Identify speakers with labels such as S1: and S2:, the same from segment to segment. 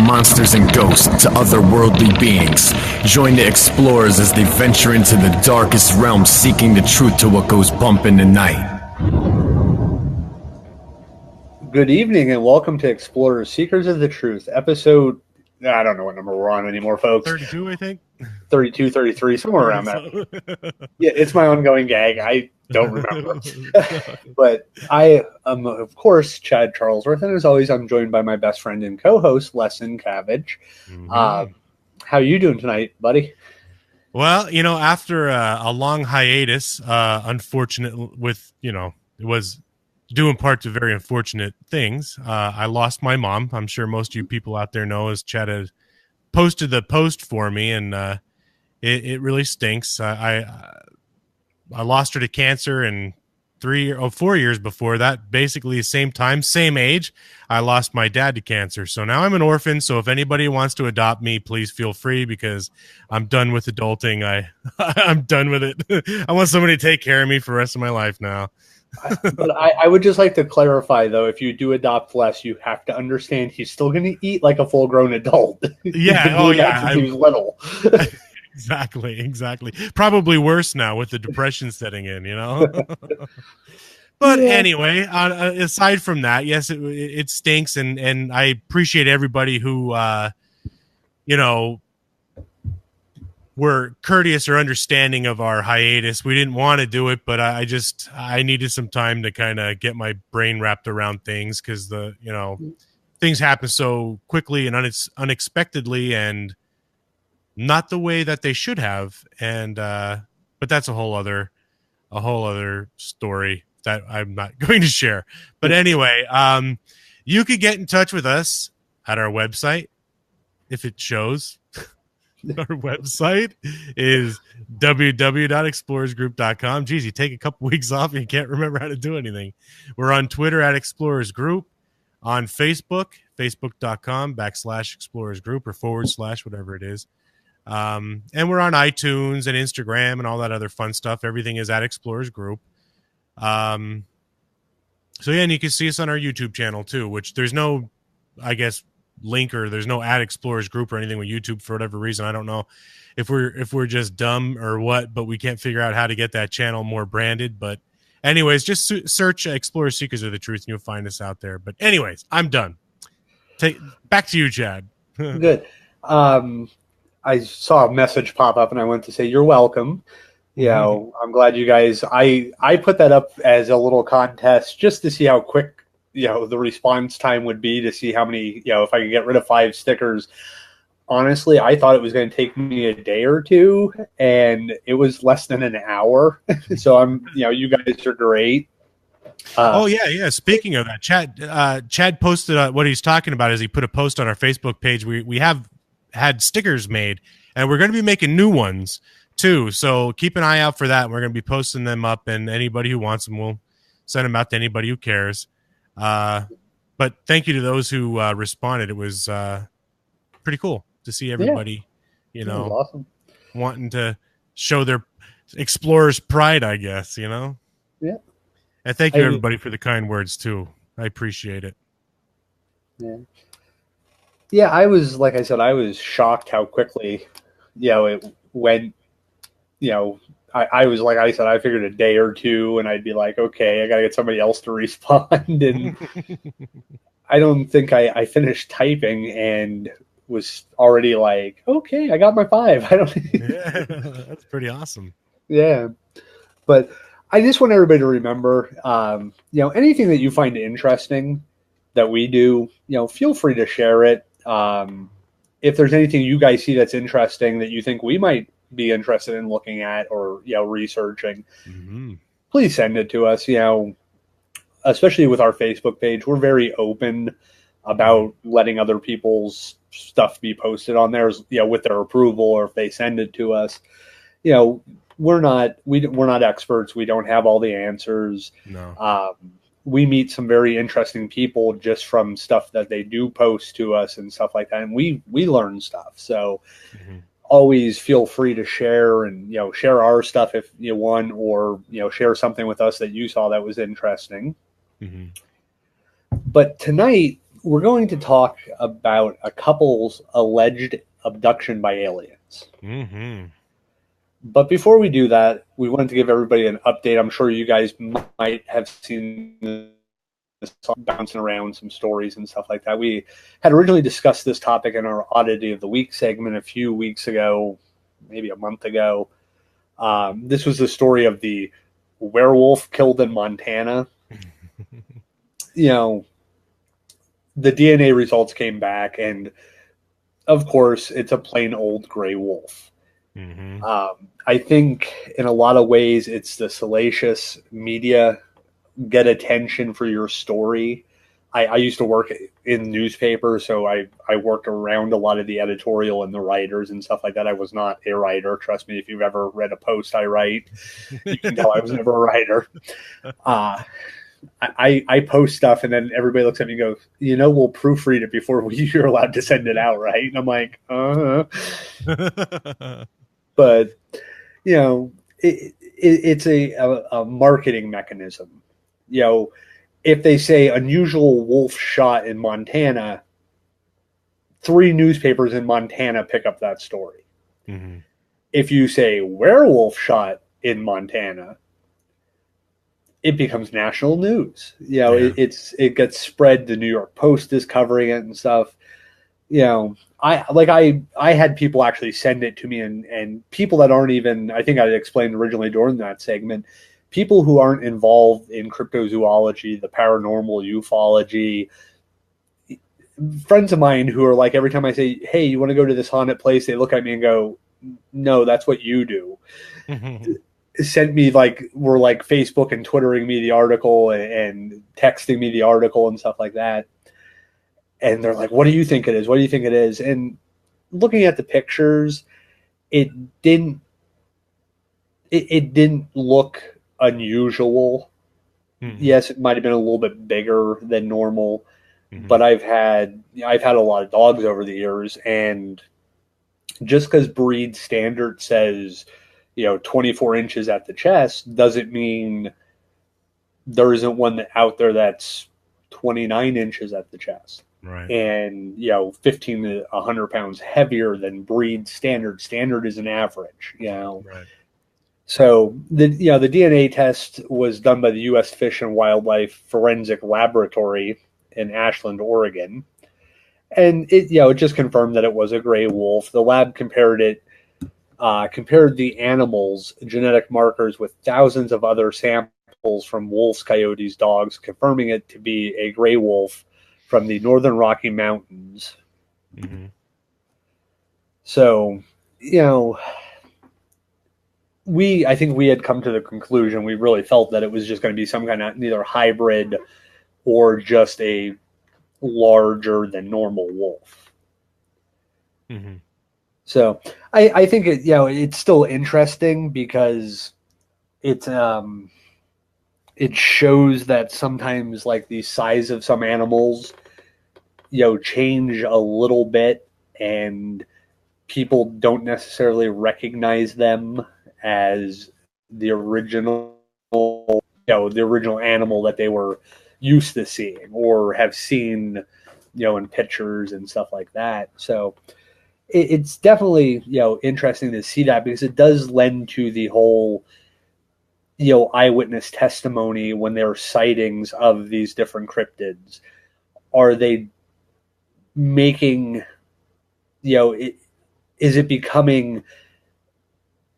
S1: monsters and ghosts to otherworldly beings. Join the Explorers as they venture into the darkest realms, seeking the truth to what goes bump in the night.
S2: Good evening and welcome to Explorers Seekers of the Truth, episode, I don't know what number we're on anymore, folks.
S3: 32, I think.
S2: 32, 33, somewhere around there. Yeah, it's my ongoing gag. I don't remember. But I am, of course, Chad Charlesworth, and as always, I'm joined by my best friend and co-host, Lesson Cabbage. How are you doing tonight, buddy?
S3: Well, you know, after a long hiatus, unfortunate with, you know, it was due in part to very unfortunate things. I lost my mom. I'm sure most of you people out there know, as Chad has posted the post for me, and it really stinks. I lost her to cancer, and 4 years before that, basically the same time, same age, I lost my dad to cancer. So now I'm an orphan. So if anybody wants to adopt me, please feel free, because I'm done with adulting. I'm done with it. I want somebody to take care of me for the rest of my life now.
S2: But I would just like to clarify, though, if you do adopt Les, you have to understand he's still going to eat like a full-grown adult.
S3: Yeah, oh yeah,
S2: he was little.
S3: Exactly. Probably worse now with the depression setting in, you know. But anyway, aside from that, yes, it stinks, and I appreciate everybody who, you know, were courteous or understanding of our hiatus. We didn't want to do it, but I needed some time to kind of get my brain wrapped around things, because things happen so quickly and unexpectedly, and not the way that they should have. And but that's a whole other story that I'm not going to share. But anyway, you could get in touch with us at our website if it shows. Our website is www.explorersgroup.com. Geez, you take a couple weeks off and you can't remember how to do anything. We're on Twitter at Explorers Group, on Facebook, facebook.com/Explorers Group or / whatever it is. And we're on iTunes and Instagram and all that other fun stuff. Everything is at Explorers Group. So yeah, and you can see us on our YouTube channel too, which there's no, I guess, link, or there's no at Explorers Group or anything with YouTube for whatever reason. I don't know if we're just dumb or what, but we can't figure out how to get that channel more branded. But anyways, just search Explorers Seekers of the Truth and you'll find us out there. But anyways, I'm done. Back to you, Chad.
S2: Good. I saw a message pop up and I went to say, you're welcome. You know, I'm glad you guys, I put that up as a little contest just to see how quick, the response time would be, to see how many, if I could get rid of 5 stickers. Honestly, I thought it was going to take me a day or two, and it was less than an hour. So you guys are great.
S3: Yeah. Speaking of that, Chad posted what he's talking about is he put a post on our Facebook page. We have had stickers made, and we're going to be making new ones too. So keep an eye out for that. We're going to be posting them up, and anybody who wants them, we'll send them out to anybody who cares. But thank you to those who responded. It was pretty cool to see everybody,
S2: awesome,
S3: wanting to show their explorers pride, I guess, Yeah. And thank you everybody for the kind words too. I appreciate it.
S2: Yeah. Yeah, I was, like I said, I was shocked how quickly, it went. I was, like I said, I figured a day or two, and I'd be like, okay, I got to get somebody else to respond. And I don't think I finished typing and was already like, okay, I got my 5.
S3: Yeah, that's pretty awesome.
S2: Yeah. But I just want everybody to remember, anything that you find interesting that we do, feel free to share it. If there's anything you guys see that's interesting that you think we might be interested in looking at or researching, please send it to us. Especially with our Facebook page, we're very open about letting other people's stuff be posted on there, with their approval, or if they send it to us. We're not experts. We don't have all the answers.
S3: No.
S2: We meet some very interesting people just from stuff that they do post to us and stuff like that, and we learn stuff. So always feel free to share, and share our stuff if you want, or share something with us that you saw that was interesting. But tonight, we're going to talk about a couple's alleged abduction by aliens.
S3: Mm-hmm.
S2: But before we do that, we wanted to give everybody an update. I'm sure you guys might have seen this bouncing around some stories and stuff like that. We had originally discussed this topic in our Oddity of the Week segment a few weeks ago, maybe a month ago. This was the story of the werewolf killed in Montana. You know, the DNA results came back, and of course, it's a plain old gray wolf.
S3: Mm-hmm.
S2: I think in a lot of ways, it's the salacious media get attention for your story. I used to work in newspapers, so I worked around a lot of the editorial and the writers and stuff like that. I was not a writer. Trust me, if you've ever read a post I write, you can tell I was never a writer. I post stuff, and then everybody looks at me and goes, we'll proofread it before you're allowed to send it out, right? And I'm like, But, it's a marketing mechanism. If they say unusual wolf shot in Montana, 3 newspapers in Montana pick up that story.
S3: Mm-hmm.
S2: If you say werewolf shot in Montana, it becomes national news. It gets spread. The New York Post is covering it and stuff. I had people actually send it to me, and people that aren't even, I think I explained originally during that segment, people who aren't involved in cryptozoology, the paranormal, ufology, friends of mine who are like, every time I say, hey, you want to go to this haunted place, they look at me and go, no, that's what you do. Sent me were Facebook and Twittering me the article and texting me the article and stuff like that. And they're like, what do you think it is? What do you think it is? And looking at the pictures, it didn't look unusual. Mm-hmm. Yes, it might have been a little bit bigger than normal, mm-hmm. but I've had a lot of dogs over the years, and just because breed standard says 24 inches at the chest doesn't mean there isn't one out there that's 29 inches at the chest.
S3: Right.
S2: And 15 to 100 pounds heavier than breed standard. Standard is an average.
S3: Right.
S2: So the DNA test was done by the U.S. Fish and Wildlife Forensic Laboratory in Ashland, Oregon, and it just confirmed that it was a gray wolf. The lab compared the animal's genetic markers with thousands of other samples from wolves, coyotes, dogs, confirming it to be a gray wolf from the northern Rocky Mountains. Mm-hmm. So, I think we had come to the conclusion, we really felt that it was just going to be some kind of either hybrid or just a larger than normal wolf. Mm-hmm. So I think it's still interesting because it shows that sometimes the size of some animals change a little bit, and people don't necessarily recognize them as the original animal that they were used to seeing or have seen in pictures and stuff like that. So it's definitely interesting to see that, because it does lend to the whole eyewitness testimony when there are sightings of these different cryptids. Are they making is it becoming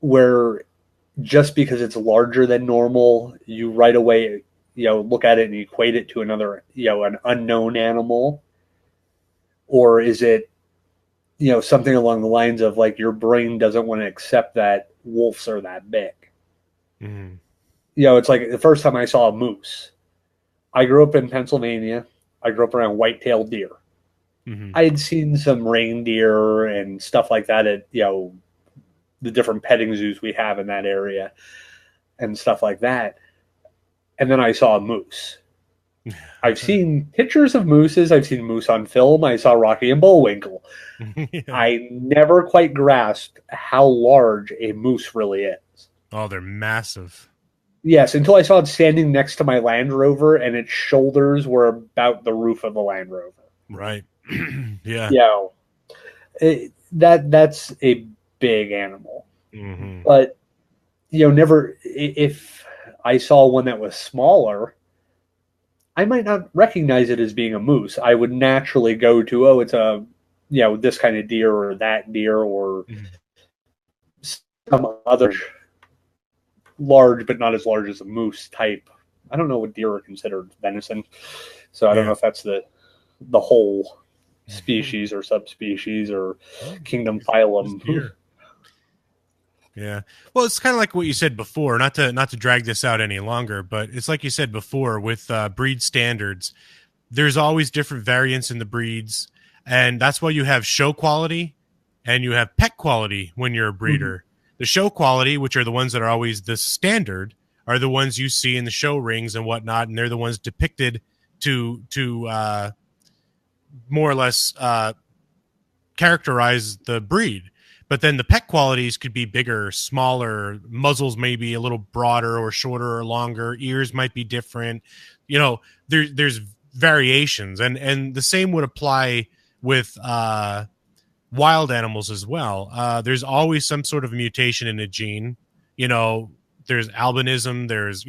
S2: where just because it's larger than normal, you right away look at it and equate it to another an unknown animal? Or is it something along the lines of your brain doesn't want to accept that wolves are that big? Mm-hmm. It's like the first time I saw a moose. I grew up in Pennsylvania. I grew up around white-tailed deer. Mm-hmm. I had seen some reindeer and stuff like that at the different petting zoos we have in that area and stuff like that. And then I saw a moose. I've seen pictures of mooses. I've seen moose on film. I saw Rocky and Bullwinkle. Yeah. I never quite grasped how large a moose really is.
S3: Oh, they're massive.
S2: Yes, until I saw it standing next to my Land Rover, and its shoulders were about the roof of the Land Rover.
S3: Right. Yeah.
S2: That's a big animal.
S3: Mm-hmm.
S2: But never, if I saw one that was smaller, I might not recognize it as being a moose. I would naturally go to, oh, it's a this kind of deer or that deer or some other large but not as large as a moose type. I don't know what deer are considered venison, so I don't know
S3: Yeah.
S2: if that's the whole species or subspecies or kingdom phylum.
S3: Deer. Yeah. Well, it's kind of like what you said before, not to drag this out any longer, but it's like you said before with breed standards. There's always different variants in the breeds, and that's why you have show quality and you have pet quality when you're a breeder. The show quality, which are the ones that are always the standard, are the ones you see in the show rings and whatnot, and they're the ones depicted to more or less characterize the breed. But then the pet qualities could be bigger, smaller, muzzles may be a little broader or shorter or longer, ears might be different. There's variations, and the same would apply with wild animals as well. There's always some sort of mutation in a gene. There's albinism, there's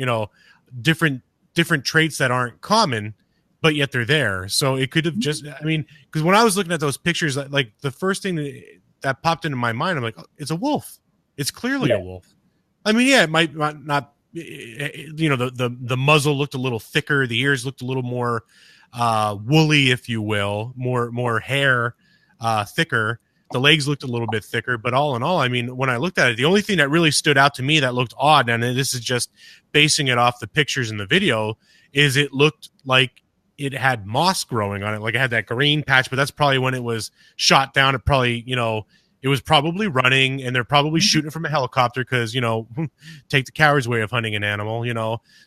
S3: different traits that aren't common, but yet they're there. So it could have just, because when I was looking at those pictures, like the first thing that popped into my mind, I'm like, oh, it's a wolf. It's clearly a wolf. It might not, the muzzle looked a little thicker. The ears looked a little more woolly, if you will, more hair, thicker. The legs looked a little bit thicker, but all in all, when I looked at it, the only thing that really stood out to me that looked odd, and this is just basing it off the pictures in the video, is it looked like it had moss growing on it. Like it had that green patch, but that's probably when it was shot down. It probably, it was probably running, and they're probably shooting from a helicopter because, take the coward's way of hunting an animal,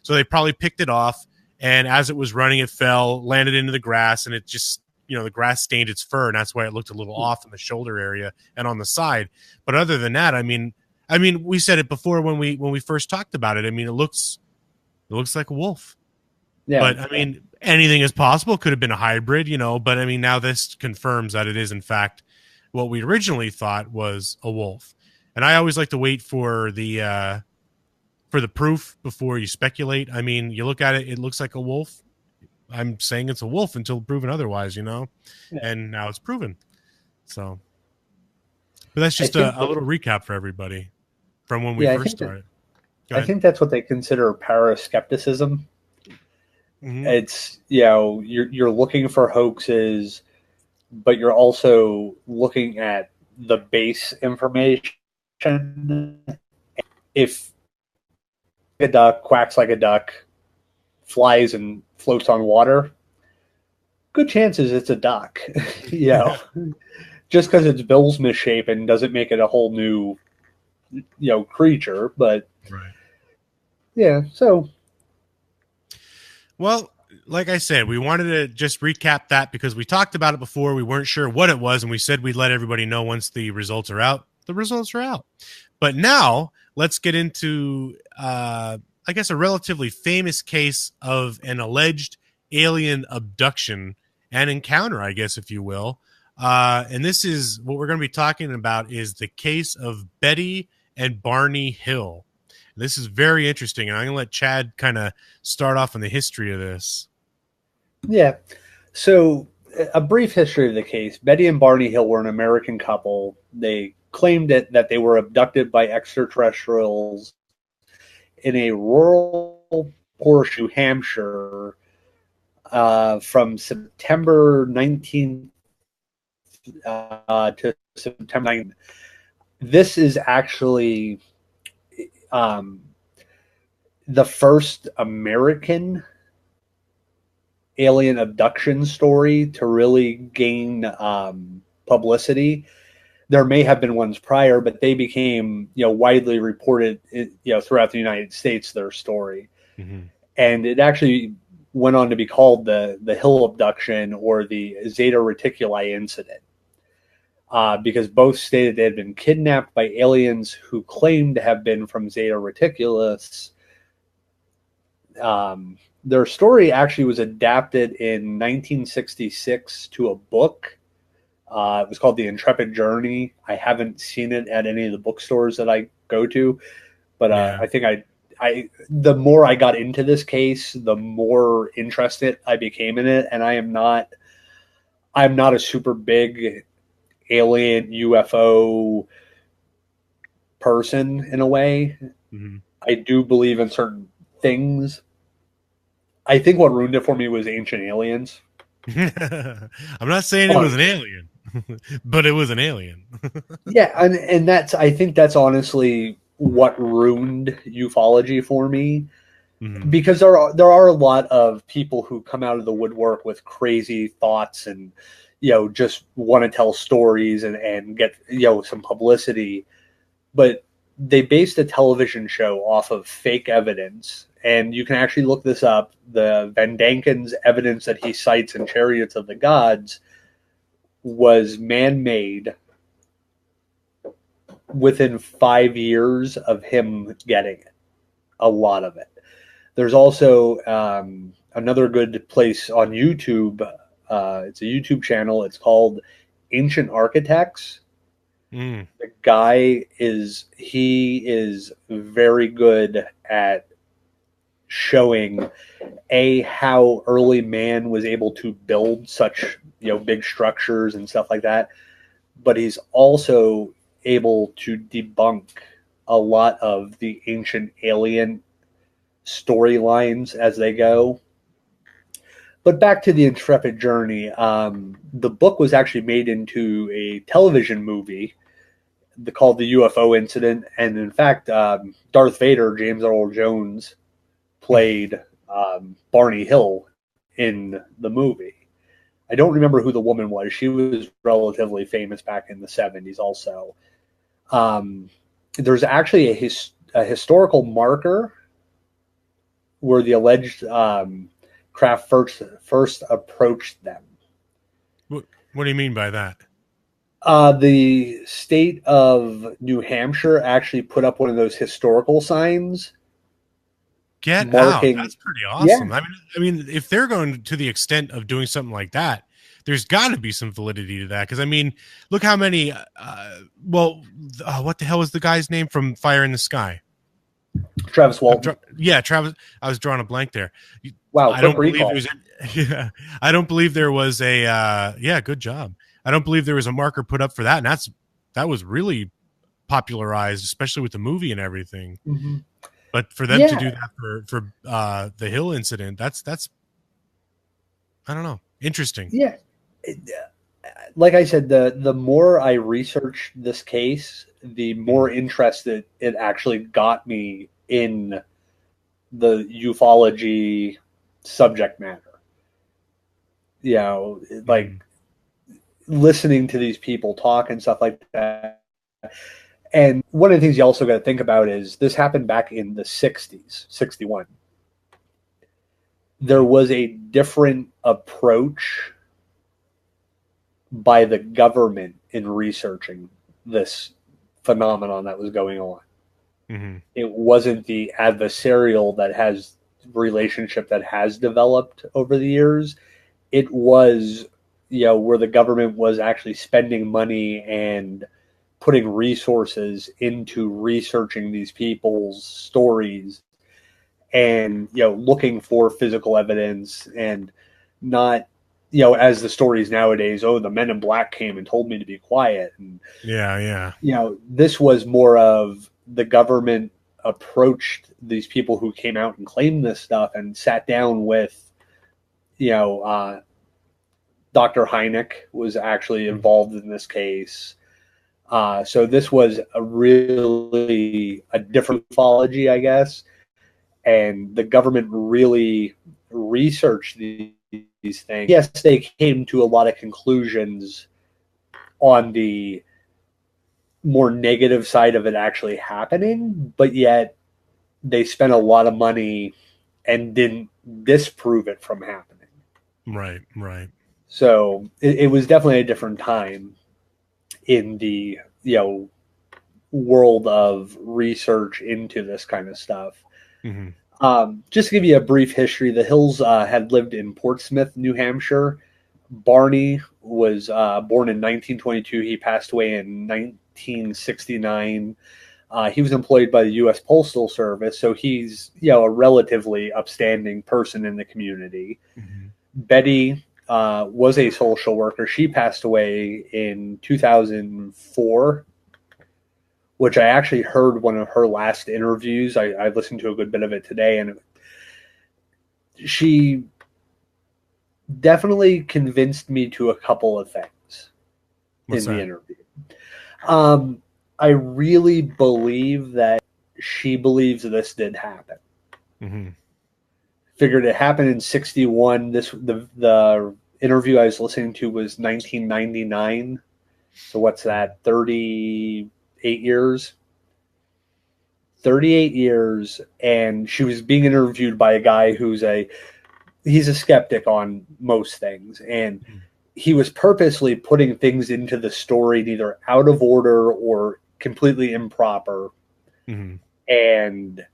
S3: So they probably picked it off, and as it was running, it fell, landed into the grass, and it just, the grass stained its fur, and that's why it looked a little off in the shoulder area and on the side. But other than that, we said it before when we first talked about it. It looks like a wolf. Yeah. But anything is possible. Could have been a hybrid, but now this confirms that it is in fact what we originally thought was a wolf. And I always like to wait for the proof before you speculate. You look at it, it looks like a wolf. I'm saying it's a wolf until proven otherwise, Yeah. And now it's proven. So, but that's just a little recap for everybody from when we first started.
S2: I think that's what they consider paraskepticism. Mm-hmm. It's, you're looking for hoaxes, but you're also looking at the base information. If a duck quacks like a duck, flies and floats on water, good chances it's a duck. Just because its bill's misshapen doesn't make it a whole new, creature. But so.
S3: Well, like I said, we wanted to just recap that because we talked about it before. We weren't sure what it was, and we said we'd let everybody know once the results are out. The results are out. But now let's get into, I guess, a relatively famous case of an alleged alien abduction and encounter, I guess, if you will. And this is what we're going to be talking about is the case of Betty and Barney Hill. This is very interesting, and I'm going to let Chad kind of start off on the history of this.
S2: Yeah. So a brief history of the case. Betty and Barney Hill were an American couple. They claimed that they were abducted by extraterrestrials in a rural Horseshoe, Hampshire, from September 19th to September 9th. This is actually the first American alien abduction story to really gain publicity. There may have been ones prior, but they became widely reported throughout the United States, their story. Mm-hmm. And it actually went on to be called the Hill abduction or the Zeta Reticuli incident. Because both stated they had been kidnapped by aliens who claimed to have been from Zeta Reticulus, Their story actually was adapted in 1966 to a book. It was called The Intrepid Journey. I haven't seen it at any of the bookstores that I go to, but I think the more I got into this case, the more interested I became in it. And I'm not a super big alien UFO person in a way.
S3: Mm-hmm.
S2: I do believe in certain things. I think what ruined it for me was Ancient Aliens.
S3: I'm not saying it was an alien, but it was an alien.
S2: Yeah, and I think that's honestly what ruined ufology for me.
S3: Mm-hmm.
S2: Because there are a lot of people who come out of the woodwork with crazy thoughts and just want to tell stories and get some publicity, but they based a television show off of fake evidence. And you can actually look this up. The Van Danken's evidence that he cites in Chariots of the Gods was man-made within 5 years of him getting it. A lot of it. There's also another good place on YouTube. It's a YouTube channel. It's called Ancient Architects. The guy is very good at showing how early man was able to build such big structures and stuff like that, but he's also able to debunk a lot of the ancient alien storylines as they go. But back to the Intrepid Journey, the book was actually made into a television movie called The UFO Incident, and in fact, Darth Vader, James Earl Jones, played Barney Hill in the movie. I don't remember who the woman was. She was relatively famous back in the 70s also. There's actually a historical marker where the alleged craft first approached them.
S3: What do you mean by that?
S2: The state of New Hampshire actually put up one of those historical signs.
S3: Get out. That's pretty awesome. Yeah. I mean, if they're going to the extent of doing something like that, there's got to be some validity to that. Because, I mean, look how many, what the hell was the guy's name from Fire in the Sky?
S2: Travis Walton.
S3: Travis. I was drawing a blank there.
S2: Wow.
S3: I don't believe there was a, good job. I don't believe there was a marker put up for that. And that was really popularized, especially with the movie and everything.
S2: Mm-hmm.
S3: But for them to do that for the Hill incident, that's I don't know, interesting.
S2: Yeah, like I said, the more I researched this case, the more interested it actually got me in the ufology subject matter. Listening to these people talk and stuff like that. And one of the things you also got to think about is this happened back in the 60s, 61. There was a different approach by the government in researching this phenomenon that was going on.
S3: Mm-hmm.
S2: It wasn't the adversarial relationship that has developed over the years. It was, where the government was actually spending money and putting resources into researching these people's stories and, looking for physical evidence and not, as the stories nowadays, the men in black came and told me to be quiet. And, this was more of the government approached these people who came out and claimed this stuff and sat down with, Dr. Hynek was actually involved in this case. So this was a different ufology, I guess. And the government really researched these things. Yes, they came to a lot of conclusions on the more negative side of it actually happening, but yet they spent a lot of money and didn't disprove it from happening.
S3: Right.
S2: So it was definitely a different time in the world of research into this kind of stuff.
S3: Mm-hmm.
S2: Just to give you a brief history, the Hills had lived in Portsmouth, New Hampshire. Barney was born in 1922. He passed away in 1969. He was employed by the U.S. Postal Service, so he's a relatively upstanding person in the community.
S3: Mm-hmm.
S2: Betty was a social worker. She passed away in 2004, which I actually heard one of her last interviews. I listened to a good bit of it today, and she definitely convinced me to a couple of things in the interview. I really believe that she believes this did happen.
S3: Mm-hmm.
S2: Figured it happened in 61. The interview I was listening to was 1999. So what's that? 38 years. 38 years, and she was being interviewed by a guy he's a skeptic on most things, and he was purposely putting things into the story either out of order or completely improper.
S3: Mm-hmm.
S2: And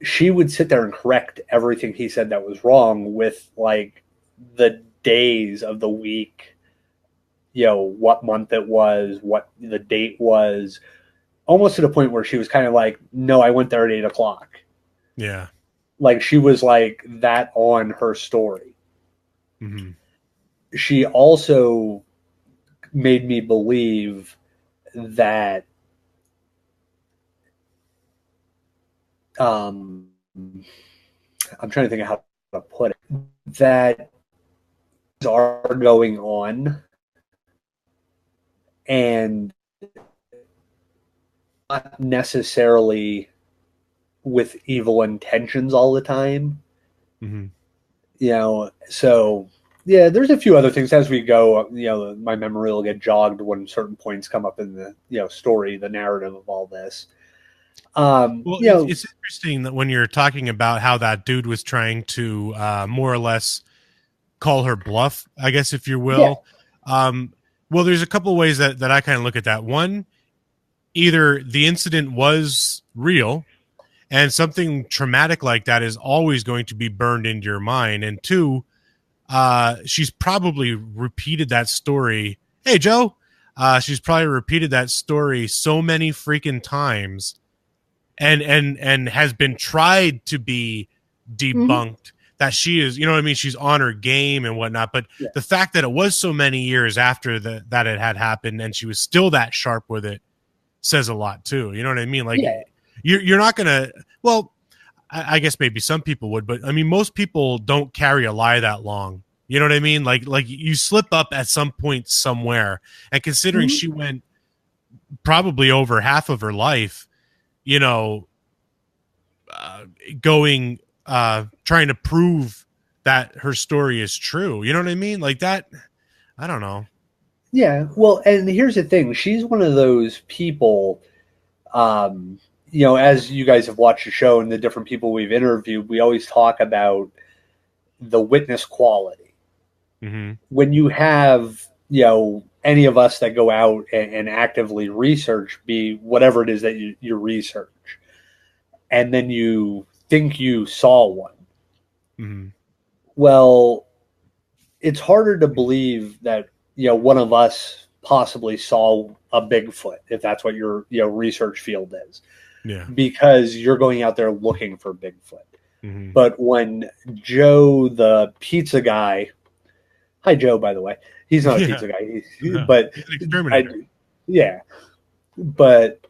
S2: she would sit there and correct everything he said that was wrong with like the days of the week, what month it was, what the date was, almost to the point where she was kind of like, no, I went there at 8:00.
S3: Yeah.
S2: Like she was like that on her story.
S3: Mm-hmm.
S2: She also made me believe that I'm trying to think of how to put it, that are going on and not necessarily with evil intentions all the time.
S3: Mm-hmm.
S2: So yeah, there's a few other things as we go. My memory will get jogged when certain points come up in the story, the narrative of all this.
S3: It's interesting that when you're talking about how that dude was trying to more or less call her bluff, I guess, if you will. Yeah. Well, there's a couple of ways that I kind of look at that. One, either the incident was real, and something traumatic like that is always going to be burned into your mind. And two, she's probably repeated that story. Hey, Joe. She's probably repeated that story so many freaking times and has been tried to be debunked that she is, she's on her game and whatnot. But the fact that it was so many years after that it had happened and she was still that sharp with it says a lot too. You know what I mean? Like you're not going to, well, I guess maybe some people would, but I mean, most people don't carry a lie that long. You know what I mean? Like you slip up at some point somewhere, and considering she went probably over half of her life, trying to prove that her story is true. You know what I mean? Like that, I don't know.
S2: Yeah. Well, and here's the thing. She's one of those people, as you guys have watched the show and the different people we've interviewed, we always talk about the witness quality.
S3: Mm-hmm.
S2: When you have, any of us that go out and actively research, be whatever it is that you research, and then you think you saw one.
S3: Mm-hmm.
S2: Well, it's harder to believe that, one of us possibly saw a Bigfoot, if that's what your research field is.
S3: Yeah.
S2: Because you're going out there looking for Bigfoot.
S3: Mm-hmm.
S2: But when Joe, the pizza guy, hi Joe, by the way, he's not a pizza guy, but
S3: he's an exterminator.
S2: But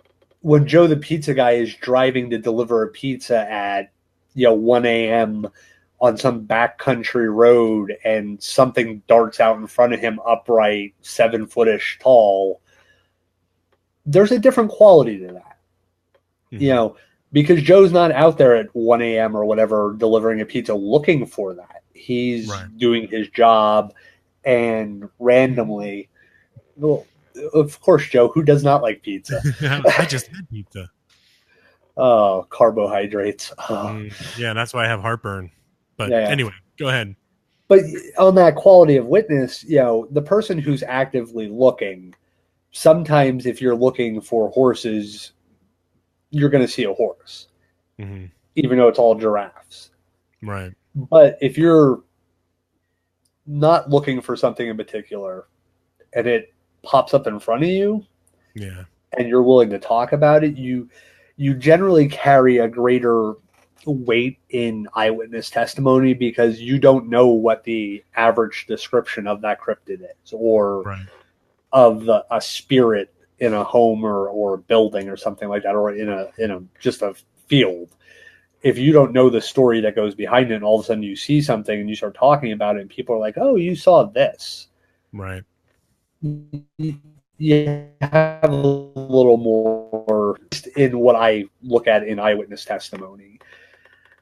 S2: when Joe, the pizza guy, is driving to deliver a pizza at 1 a.m. on some backcountry road, and something darts out in front of him upright, 7-foot-ish tall, there's a different quality to that.
S3: Mm-hmm.
S2: Because Joe's not out there at 1 a.m. or whatever delivering a pizza looking for that. He's doing his job, and randomly, well, of course, Joe, who does not like pizza?
S3: I just had pizza.
S2: Oh, carbohydrates. Oh.
S3: Yeah, that's why I have heartburn. But anyway, go ahead.
S2: But on that quality of witness, the person who's actively looking, sometimes if you're looking for horses, you're going to see a horse.
S3: Mm-hmm.
S2: even though it's all giraffes.
S3: Right.
S2: But if you're not looking for something in particular and it pops up in front of you,
S3: Yeah.
S2: and you're willing to talk about it, you generally carry a greater weight in eyewitness testimony because you don't know what the average description of that cryptid is, or
S3: Right.
S2: of a spirit in a home or a building or something like that, or in a just a field. If you don't know the story that goes behind it, and all of a sudden you see something and you start talking about it, and people are like, "Oh, you saw this."
S3: Right.
S2: You have a little more in what I look at in eyewitness testimony.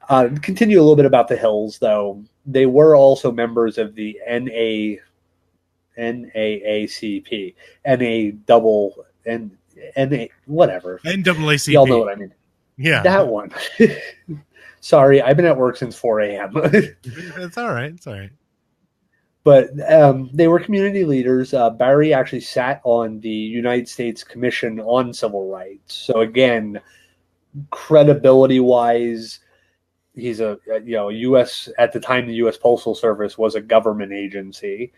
S2: Continue a little bit about the Hills, though. They were also members of the NAACP, whatever.
S3: NAACP.
S2: Y'all know what I mean.
S3: Yeah.
S2: That one. Sorry, I've been at work since 4 a.m.
S3: It's all right. It's all right.
S2: But they were community leaders. Barry actually sat on the United States Commission on Civil Rights. So again, credibility-wise, he's a U.S. at the time the U.S. Postal Service was a government agency.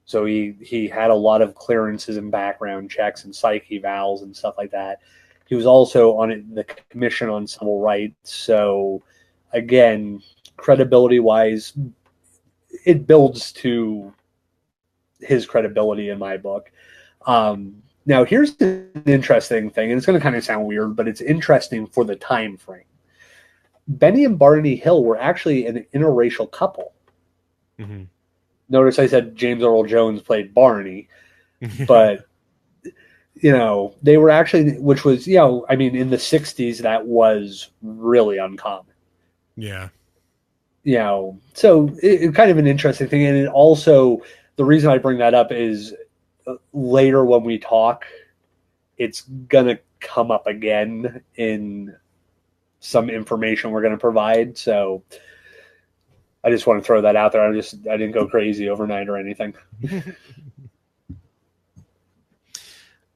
S2: So he had a lot of clearances and background checks and psych evals and stuff like that. He was also on the Commission on Civil Rights. So again, credibility-wise, it builds to his credibility in my book. Now, here's an interesting thing, and it's going to kind of sound weird, but it's interesting for the time frame. Betty and Barney Hill were actually an interracial couple.
S3: Mm-hmm.
S2: Notice I said James Earl Jones played Barney, but they were actually, which was, I mean, in the 60s, that was really uncommon.
S3: Yeah.
S2: So it's kind of an interesting thing. And it also, the reason I bring that up is later when we talk, it's going to come up again in some information we're going to provide. So I just want to throw that out there. I didn't go crazy overnight or anything.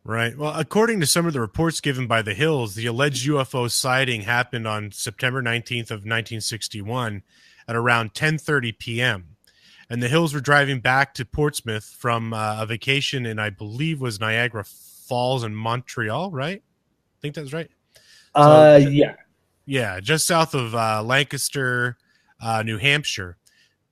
S3: Right. Well, according to some of the reports given by the Hills, the alleged UFO sighting happened on September 19th of 1961 at around 10:30 p.m. And the Hills were driving back to Portsmouth from a vacation in, I believe, was Niagara Falls in Montreal, right? I think that's right.
S2: Yeah.
S3: Yeah, just south of Lancaster, New Hampshire.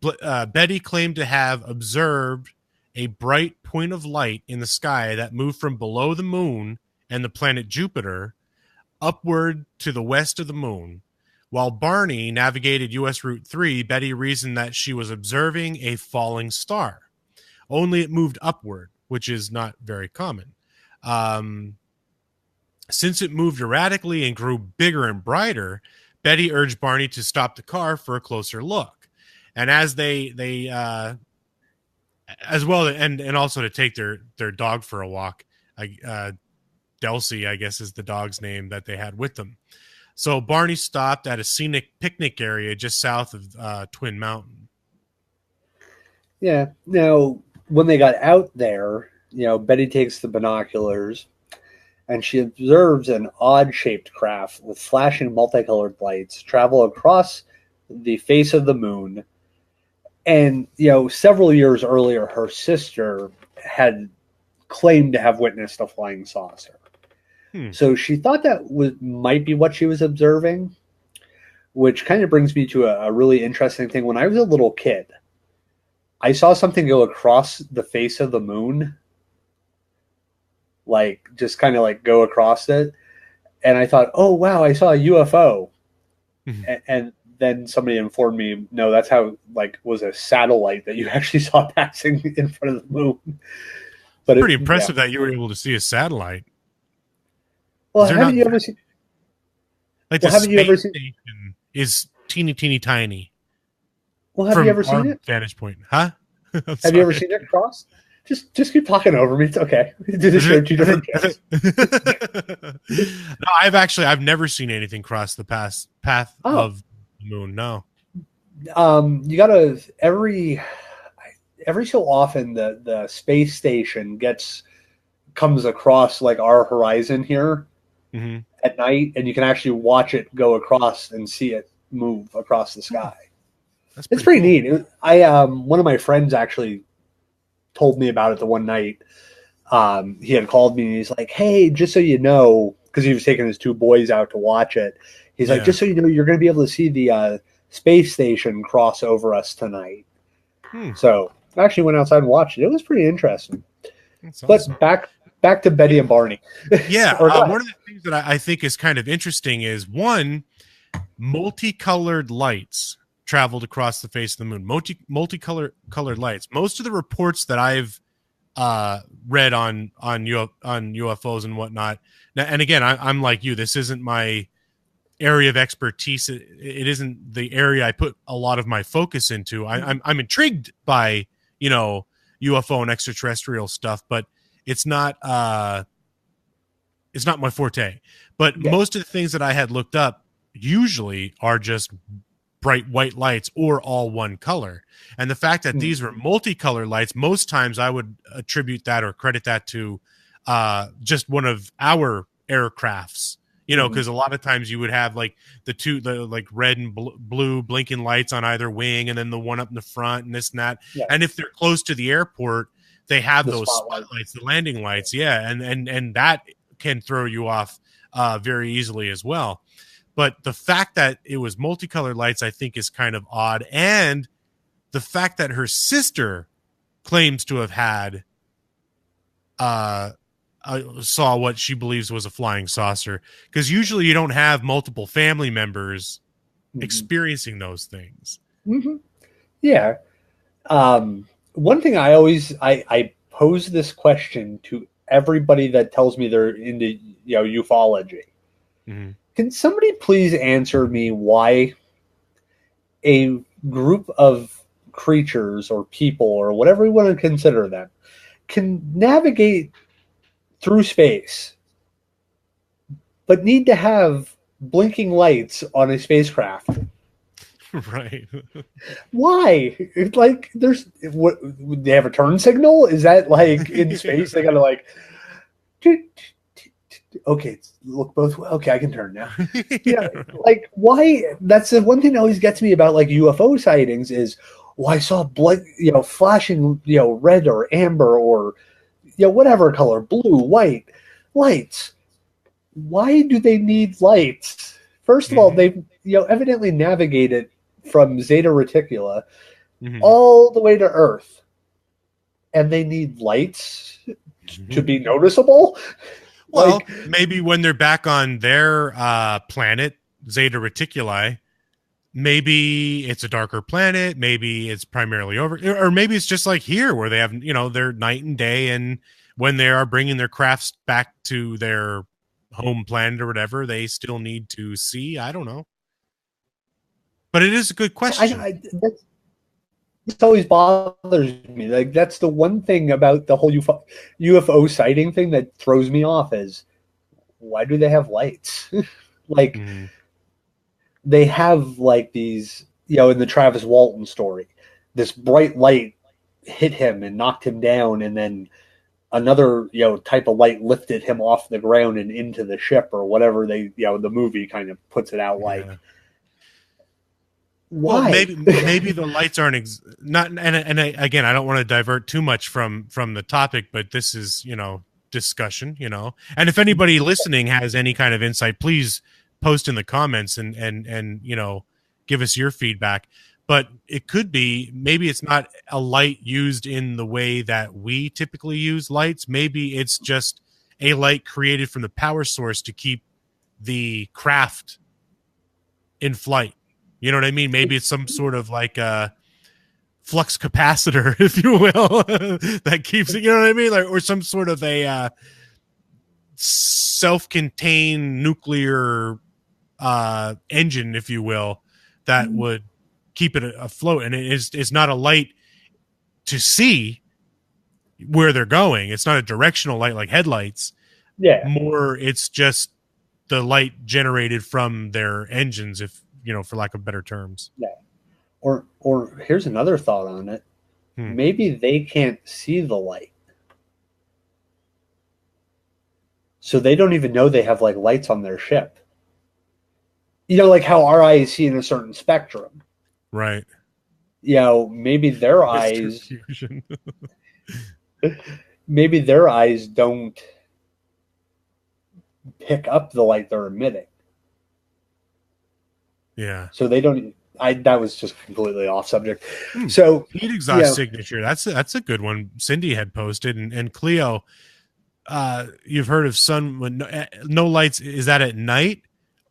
S3: Betty claimed to have observed a bright point of light in the sky that moved from below the moon and the planet Jupiter upward to the west of the moon. While Barney navigated U.S. Route 3, Betty reasoned that she was observing a falling star. Only it moved upward, which is not very common. Since it moved erratically and grew bigger and brighter, Betty urged Barney to stop the car for a closer look. And as they as well, and also to take their dog for a walk. Delcy, I guess, is the dog's name that they had with them. So Barney stopped at a scenic picnic area just south of Twin Mountain.
S2: Yeah. Now, when they got out there, Betty takes the binoculars and she observes an odd-shaped craft with flashing multicolored lights travel across the face of the moon. And, several years earlier, her sister had claimed to have witnessed a flying saucer. So she thought that might be what she was observing, which kind of brings me to a really interesting thing. When I was a little kid, I saw something go across the face of the moon, just kind of go across it. And I thought, oh, wow, I saw a UFO. Mm-hmm. And then somebody informed me, no, that's how, was a satellite that you actually saw passing in front of the moon. But
S3: it's pretty impressive that you were able to see a satellite.
S2: Well, haven't you ever seen?
S3: The space station is teeny tiny.
S2: Well, have you ever seen it?
S3: Vantage point, huh?
S2: Have you ever seen it cross? Just keep talking over me. It's okay. We do this show 2 different times.
S3: No, I've never seen anything cross the path of the moon. No.
S2: You gotta every so often the space station comes across our horizon here. Mm-hmm. At night, and you can actually watch it go across and see it move across the sky.
S3: It's
S2: pretty neat. One of my friends actually told me about it the one night. He had called me and he's like, "Hey, just so you know," because he was taking his two boys out to watch it. He's like, "Just so you know, you're going to be able to see the space station cross over us tonight." So I actually went outside and watched it. It was pretty interesting. That's awesome. But back to Betty and Barney.
S3: Yeah, one of the things that I think is kind of interesting is, one, multicolored lights traveled across the face of the moon. Multicolored lights. Most of the reports that I've read on UFOs and whatnot. Now, and again, I'm like you. This isn't my area of expertise. It isn't the area I put a lot of my focus into. I'm intrigued by UFO and extraterrestrial stuff, but it's not my forte. But most of the things that I had looked up usually are just bright white lights or all one color. And the fact that these were multicolor lights, most times I would attribute that or credit that to just one of our aircrafts, because a lot of times you would have like the like red and blue blinking lights on either wing, and then the one up in the front and this and that. Yeah. And if they're close to the airport, they have those spotlights, the landing lights. Yeah. And that can throw you off very easily as well. But the fact that it was multicolored lights, I think, is kind of odd. And the fact that her sister claims to have had saw what she believes was a flying saucer, because usually you don't have multiple family members experiencing those things.
S2: Yeah. One thing I pose this question to everybody that tells me they're into ufology. Can somebody please answer me why a group of creatures or people or whatever we want to consider them can navigate through space but need to have blinking lights on a spacecraft?
S3: Right.
S2: Why? Like, they have a turn signal? Is that like in space they gotta like okay, look both ways. Okay, I can turn now. Yeah, like, why? That's the one thing that always gets me about like UFO sightings is, I saw blood, flashing, red or amber or whatever color, blue, white lights. Why do they need lights? First of all, they've evidently navigated from Zeta Reticula all the way to Earth, and they need lights to be noticeable.
S3: Well, maybe when they're back on their planet, Zeta Reticuli, maybe it's a darker planet. Maybe it's primarily over, or maybe it's just like here where they have, their night and day. And when they are bringing their crafts back to their home planet or whatever, they still need to see. I don't know. But it is a good question.
S2: This always bothers me. Like, that's the one thing about the whole UFO sighting thing that throws me off is, why do they have lights? Like, they have like these, in the Travis Walton story, this bright light hit him and knocked him down, and then another, type of light lifted him off the ground and into the ship or whatever the movie kind of puts it out like. Why?
S3: Well, maybe the lights aren't not, and again, I don't want to divert too much from the topic, but this is discussion, and if anybody listening has any kind of insight, please post in the comments and give us your feedback. But it could be, maybe it's not a light used in the way that we typically use lights. Maybe it's just a light created from the power source to keep the craft in flight. You know what I mean? Maybe it's some sort of like a flux capacitor, if you will, that keeps it, you know what I mean? Like, or some sort of a self-contained nuclear engine, if you will, that would keep it afloat. And it's not a light to see where they're going. It's not a directional light like headlights.
S2: Yeah.
S3: More, it's just the light generated from their engines, if for lack of better terms.
S2: Yeah. Or here's another thought on it. Maybe they can't see the light, so they don't even know they have like lights on their ship. like how our eyes see in a certain spectrum.
S3: Right.
S2: Maybe their eyes,
S3: Fusion.
S2: maybe their eyes don't pick up the light they're emitting.
S3: Yeah.
S2: So they don't. That was just completely off subject. So
S3: heat exhaust signature. That's a good one. Cindy had posted, and Cleo. You've heard of sun when no lights. Is that at night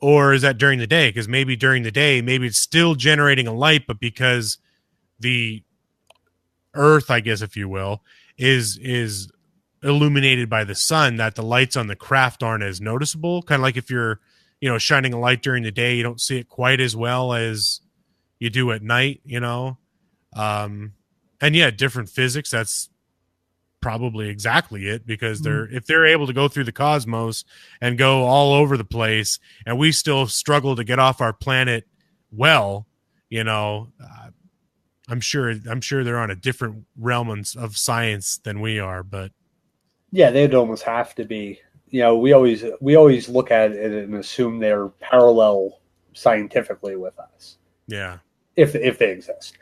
S3: or is that during the day? Because maybe during the day, maybe it's still generating a light, but because the Earth, I guess, if you will, is illuminated by the sun, that the lights on the craft aren't as noticeable. Kind of like if you're, shining a light during the day, you don't see it quite as well as you do at night, and yeah, different physics. That's probably exactly it, because if they're able to go through the cosmos and go all over the place, and we still struggle to get off our planet, I'm sure they're on a different realm of science than we are. But
S2: yeah, they'd almost have to be. We always look at it and assume they're parallel scientifically with us.
S3: Yeah.
S2: If they exist.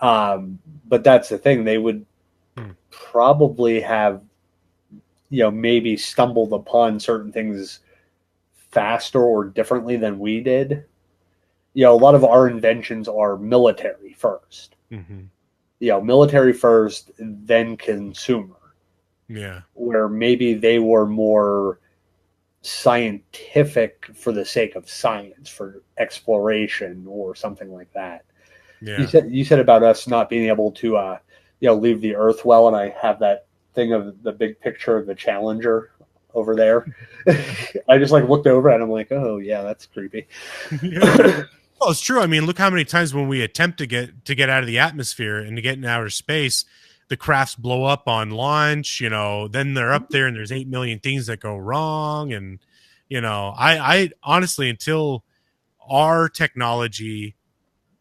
S2: But that's the thing. They would probably have, maybe stumbled upon certain things faster or differently than we did. A lot of our inventions are military first. Military first, then consumer.
S3: Yeah.
S2: Where maybe they were more scientific for the sake of science, for exploration or something like that.
S3: Yeah.
S2: You said about us not being able to leave the Earth well, and I have that thing of the big picture of the Challenger over there. I just looked over and I'm like, oh yeah, that's creepy.
S3: Yeah. Well, it's true. I mean, look how many times when we attempt to get out of the atmosphere and to get in outer space, the crafts blow up on launch, then they're up there and there's 8 million things that go wrong. And, I honestly, until our technology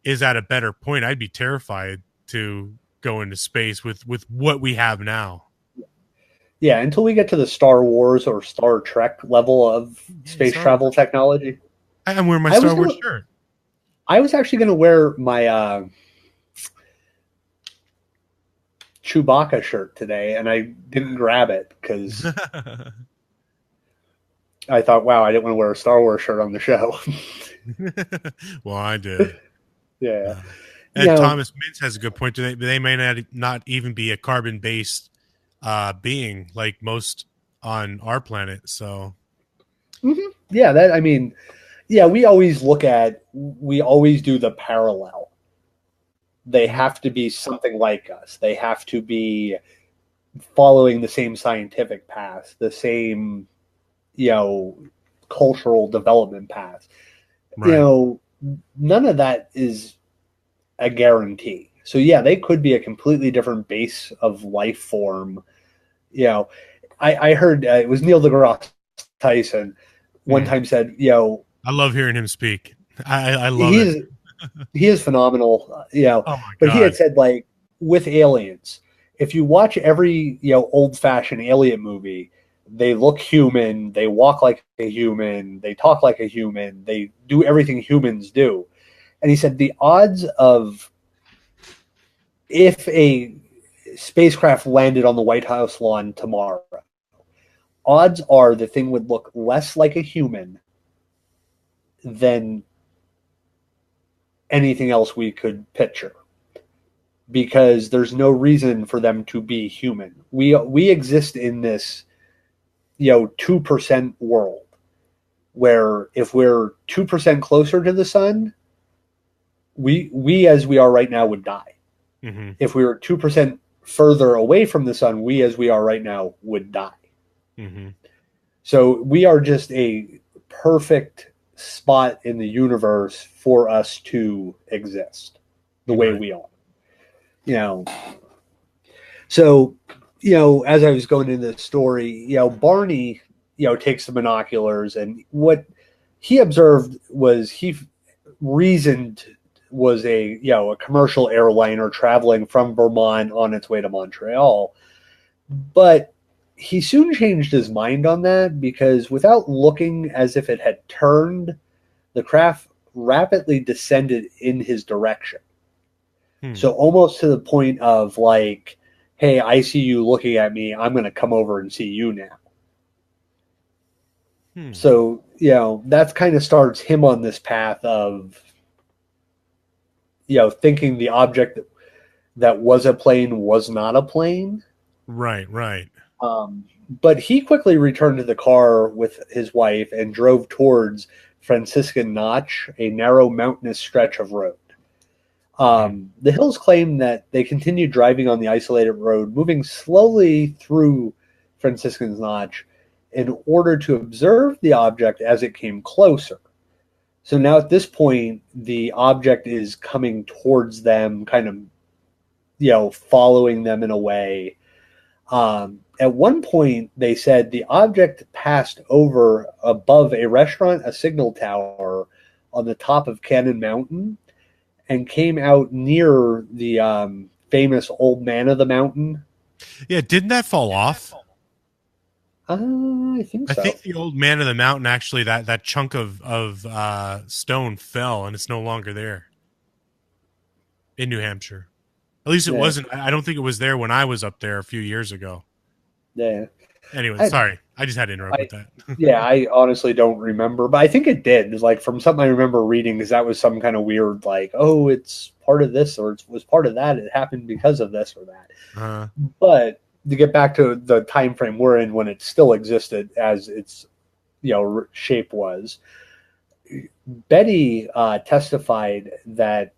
S3: is at a better point, I'd be terrified to go into space with what we have now.
S2: Yeah, until we get to the Star Wars or Star Trek level of space travel technology.
S3: I'm wearing my Star Wars shirt.
S2: I was actually going to wear my Chewbacca shirt today, and I didn't grab it because I thought, wow, I didn't want to wear a Star Wars shirt on the show.
S3: Well, I did.
S2: Yeah.
S3: And Thomas Mintz has a good point. They may not even be a carbon-based being like most on our planet. So,
S2: yeah, we always do the parallel. They have to be something like us. They have to be following the same scientific path, the same, cultural development path. Right. None of that is a guarantee. So yeah, they could be a completely different base of life form. I heard it was Neil deGrasse Tyson one time said,
S3: I love hearing him speak. I love it.
S2: He is phenomenal,
S3: Oh my
S2: but
S3: God.
S2: he had said, with aliens, if you watch every, old-fashioned alien movie, they look human, they walk like a human, they talk like a human, they do everything humans do. And he said the odds of, if a spacecraft landed on the White House lawn tomorrow, odds are the thing would look less like a human than anything else we could picture, because there's no reason for them to be human. We exist in this 2% world, where if we're 2% closer to the sun, we as we are right now would die. If we were 2% further away from the sun, we as we are right now would die. So we are just a perfect spot in the universe for us to exist the way we are. So, as I was going into the story, Barney, takes the binoculars, and what he observed was he reasoned was a commercial airliner traveling from Vermont on its way to Montreal. But he soon changed his mind on that, because without looking as if it had turned, the craft rapidly descended in his direction.
S3: Hmm.
S2: So almost to the point of like, hey, I see you looking at me. I'm going to come over and see you now.
S3: Hmm.
S2: So, that kind of starts him on this path of, thinking the object that was a plane was not a plane.
S3: Right, right.
S2: But he quickly returned to the car with his wife and drove towards Franciscan Notch, a narrow mountainous stretch of road. The Hills claim that they continued driving on the isolated road, moving slowly through Franciscan Notch in order to observe the object as it came closer. So now at this point, the object is coming towards them, kind of, following them in a way. At one point, they said the object passed over above a restaurant, a signal tower on the top of Cannon Mountain, and came out near the famous Old Man of the Mountain.
S3: Yeah, didn't that fall off?
S2: I think so.
S3: I think the Old Man of the Mountain, actually, that chunk of stone fell, and it's no longer there in New Hampshire. At least it wasn't. I don't think it was there when I was up there a few years ago.
S2: Yeah.
S3: Anyway, sorry. I just had to interrupt with that.
S2: Yeah, I honestly don't remember, but I think it did. It's like from something I remember reading, because that was some kind of weird, like, oh, it's part of this or it was part of that. It happened because of this or that. But to get back to the time frame we're in, when it still existed as its shape was, Betty testified that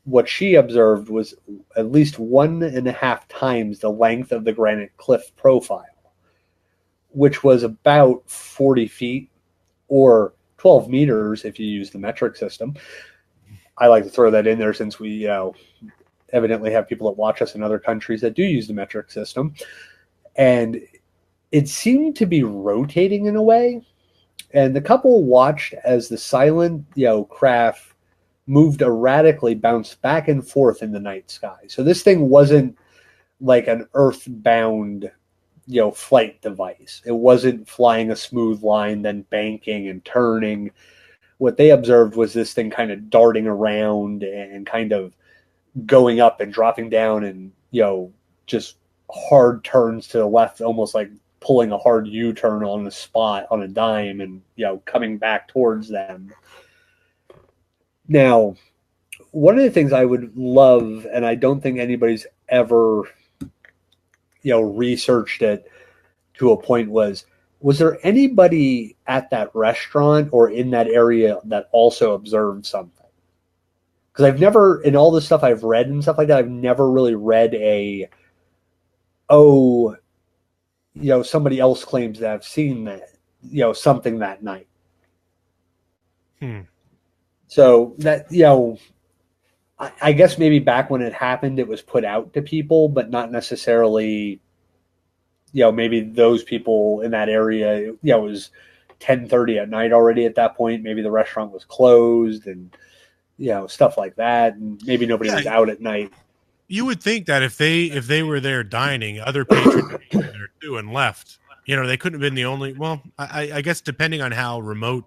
S2: what she observed was at least 1.5 times the length of the granite cliff profile, which was about 40 feet or 12 meters if you use the metric system. I like to throw that in there since we evidently have people that watch us in other countries that do use the metric system. And it seemed to be rotating in a way. And the couple watched as the silent craft moved erratically, bounced back and forth in the night sky. So this thing wasn't like an earthbound flight device. It wasn't flying a smooth line, then banking and turning. What they observed was this thing kind of darting around and kind of going up and dropping down and, just hard turns to the left, almost like pulling a hard U-turn on the spot on a dime and, coming back towards them. Now, one of the things I would love, and I don't think anybody's ever, researched it to a point, was there anybody at that restaurant or in that area that also observed something? Because I've never, in all the stuff I've read and stuff like that, I've never really read somebody else claims to have seen that, something that night. So that, I guess maybe back when it happened, it was put out to people, but not necessarily, maybe those people in that area, it was 10:30 at night already at that point. Maybe the restaurant was closed and, stuff like that. And maybe nobody was out at night.
S3: You would think that if they were there dining, other patrons were there too and left. They couldn't have been the only. Well, I guess depending on how remote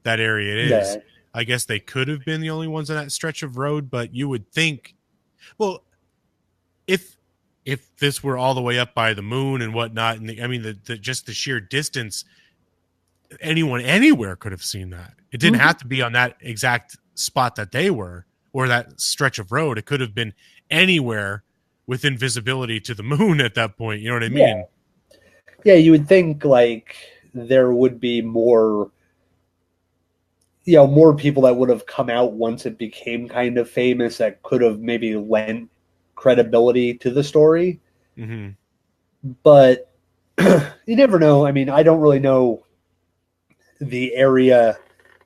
S3: that area is, I guess they could have been the only ones on that stretch of road. But you would think, well, if this were all the way up by the moon and whatnot, and just the sheer distance, anyone anywhere could have seen that. It didn't have to be on that exact spot that they were, or that stretch of road. It could have been anywhere within visibility to the moon at that point. You know what I mean?
S2: Yeah, you would think like there would be more, more people that would have come out once it became kind of famous that could have maybe lent credibility to the story. But you never know. I mean, I don't really know the area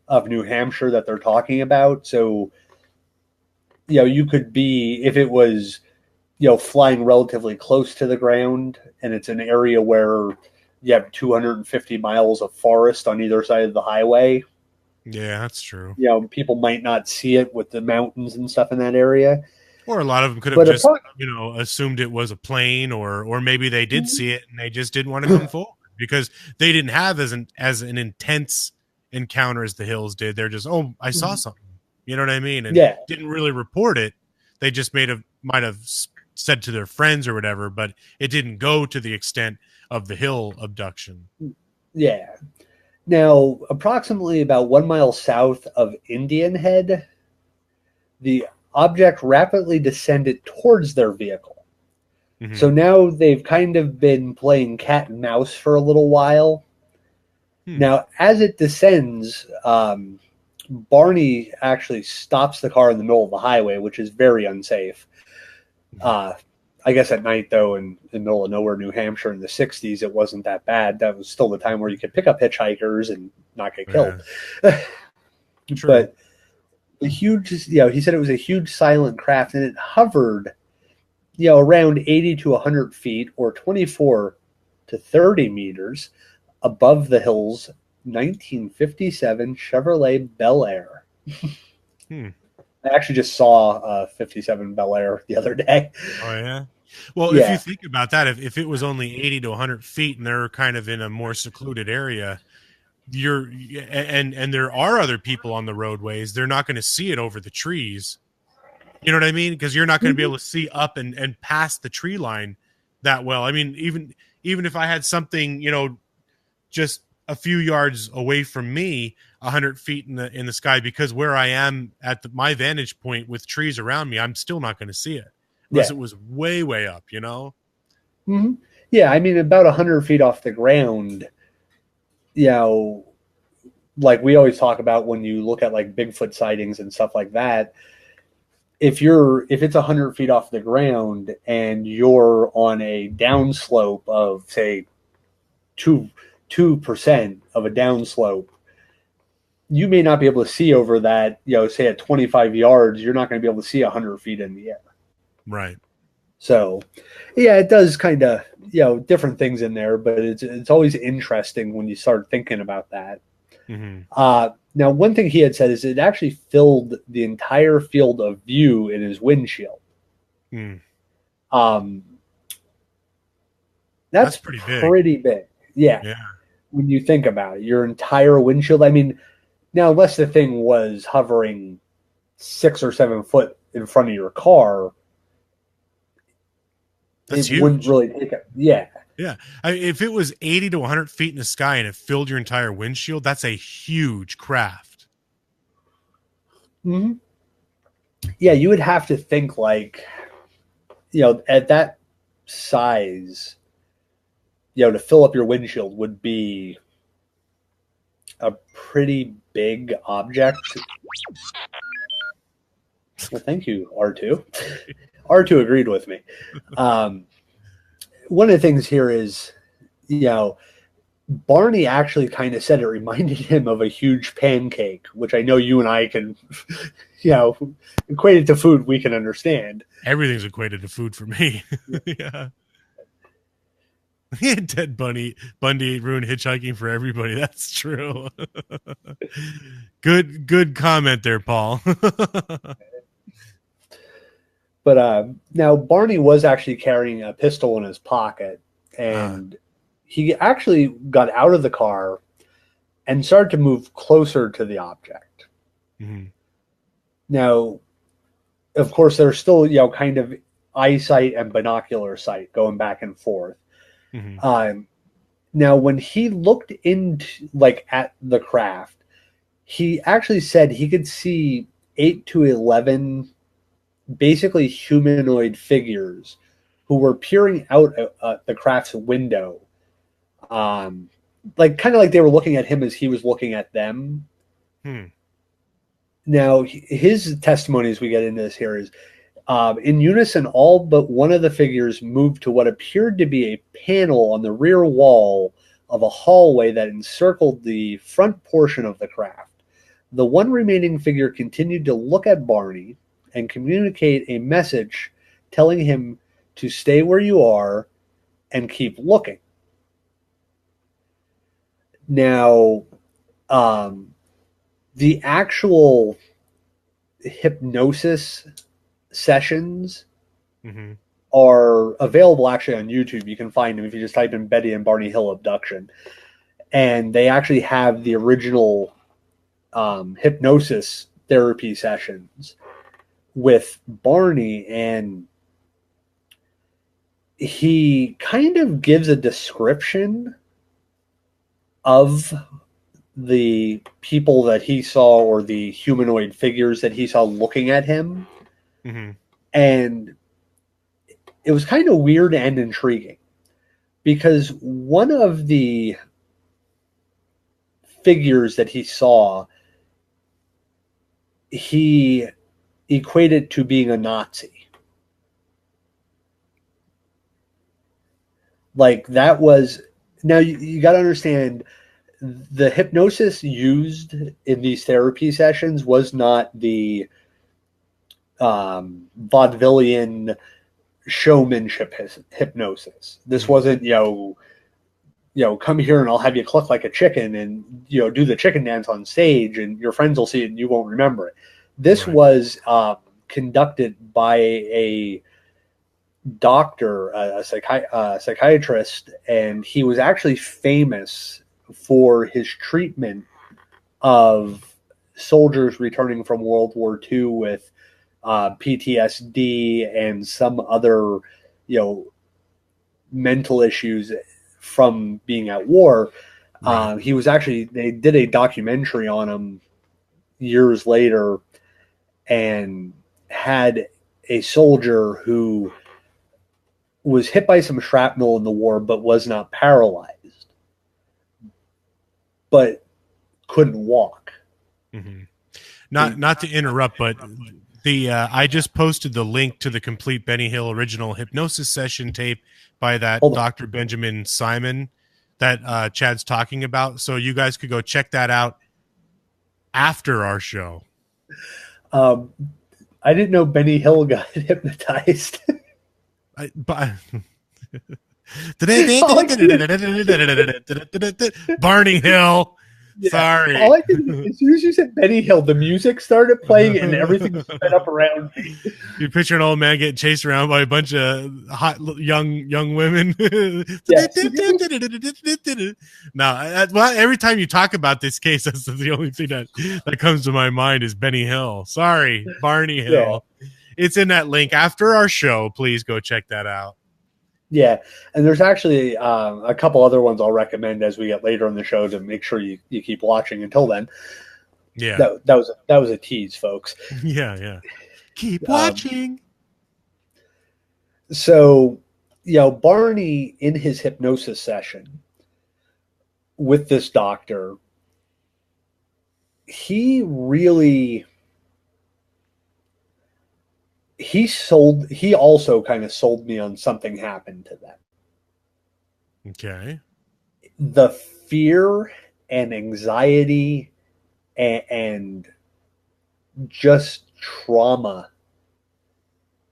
S2: of New Hampshire that they're talking about. So, you could be, if it was, flying relatively close to the ground and it's an area where you have 250 miles of forest on either side of the highway.
S3: Yeah, that's true.
S2: People might not see it with the mountains and stuff in that area.
S3: Or a lot of them could have just, assumed it was a plane, or maybe they did see it and they just didn't want to come forward because they didn't have as an intense encounter as the Hills did. They're just, oh, I saw something. You know what I mean? And
S2: Yeah.
S3: didn't really report it. They just might have said to their friends or whatever, but it didn't go to the extent of the Hill abduction.
S2: Yeah. Now, approximately about 1 mile south of Indian Head, the object rapidly descended towards their vehicle.
S3: Mm-hmm.
S2: So now they've kind of been playing cat and mouse for a little while. Now, as it descends, Barney actually stops the car in the middle of the highway, which is very unsafe. I guess at night, though, in the middle of nowhere, New Hampshire in the 60s, it wasn't that bad. That was still the time where you could pick up hitchhikers and not get killed. But the huge, he said it was a huge silent craft, and it hovered, around 80 to 100 feet or 24 to 30 meters above the Hills' 1957 Chevrolet Bel Air. I actually just saw a 57 Bel Air the other day.
S3: Oh, yeah? Well, if you think about that, if it was only 80 to 100 feet and they're kind of in a more secluded area, and there are other people on the roadways, they're not going to see it over the trees. You know what I mean? Because you're not going to be able to see up and past the tree line that well. I mean, even if I had something, just a few yards away from me, 100 feet in the sky, because where I am at my vantage point with trees around me, I'm still not going to see it unless it was way, way up,
S2: Mm-hmm. Yeah, I mean, about 100 feet off the ground, like we always talk about when you look at like Bigfoot sightings and stuff like that, if it's 100 feet off the ground and you're on a downslope of, say, 2% of a downslope, you may not be able to see over that, say at 25 yards, you're not going to be able to see 100 feet in the air.
S3: Right.
S2: So, yeah, it does kind of, different things in there, but it's always interesting when you start thinking about that.
S3: Mm-hmm.
S2: Now, one thing he had said is it actually filled the entire field of view in his windshield. That's pretty big. Yeah. When you think about it, your entire windshield. I mean, now, unless the thing was hovering 6 or 7 foot in front of your car,
S3: that's huge.
S2: Wouldn't really take it. Yeah.
S3: Yeah. If it was 80 to 100 feet in the sky and it filled your entire windshield, that's a huge craft.
S2: Mm-hmm. Yeah, you would have to think like, at that size, to fill up your windshield would be a pretty big object. Well, thank you, R2. R2 agreed with me. One of the things here is, Barney actually kind of said it reminded him of a huge pancake, which I know you and I can, equate it to food we can understand.
S3: Everything's equated to food for me. Yeah. Ted Bundy ruined hitchhiking for everybody. That's true. Good comment there, Paul.
S2: But now Barney was actually carrying a pistol in his pocket, and he actually got out of the car and started to move closer to the object.
S3: Mm-hmm.
S2: Now, of course, there's still, kind of eyesight and binocular sight going back and forth.
S3: Mm-hmm.
S2: Now, when he looked at the craft, he actually said he could see 8 to 11 basically humanoid figures who were peering out the craft's window. Kind of like they were looking at him as he was looking at them. Now, his testimony as we get into this here is, in unison, all but one of the figures moved to what appeared to be a panel on the rear wall of a hallway that encircled the front portion of the craft. The one remaining figure continued to look at Barney and communicate a message telling him to stay where you are and keep looking. Now, the actual hypnosis sessions are available actually on YouTube. You can find them if you just type in Betty and Barney Hill abduction. And they actually have the original hypnosis therapy sessions with Barney, and he kind of gives a description of the people that he saw, or the humanoid figures that he saw looking at him.
S3: Mm-hmm.
S2: And it was kind of weird and intriguing, because one of the figures that he saw, he equated to being a Nazi. Like, that was, now you got to understand, the hypnosis used in these therapy sessions was not the vaudevillian showmanship hypnosis. This wasn't, come here and I'll have you cluck like a chicken and, do the chicken dance on stage and your friends will see it and you won't remember it. This was conducted by a doctor, a psychiatrist, and he was actually famous for his treatment of soldiers returning from World War II with PTSD and some other, mental issues from being at war. He was actually, they did a documentary on him years later, and had a soldier who was hit by some shrapnel in the war, but was not paralyzed, but couldn't walk.
S3: Mm-hmm. Not to interrupt, but I just posted the link to the complete Benny Hill original hypnosis session tape by that Dr. Benjamin Simon that Chad's talking about. So you guys could go check that out after our show.
S2: I didn't know Benny Hill got hypnotized.
S3: Barney Hill. Yeah. Sorry.
S2: All I did, as soon as you said Benny Hill, the music started playing and everything sped up around me.
S3: You picture an old man getting chased around by a bunch of hot young women. Now, every time you talk about this case, that's the only thing that comes to my mind is Benny Hill. Sorry, Barney Hill. Yeah. It's in that link after our show. Please go check that out.
S2: Yeah, and there's actually a couple other ones I'll recommend as we get later in the show to make sure you keep watching until then.
S3: Yeah,
S2: that was a tease, folks.
S3: Yeah. Keep watching.
S2: So, Barney, in his hypnosis session with this doctor, he also kind of sold me on something happened to them.
S3: Okay.
S2: The fear and anxiety and just trauma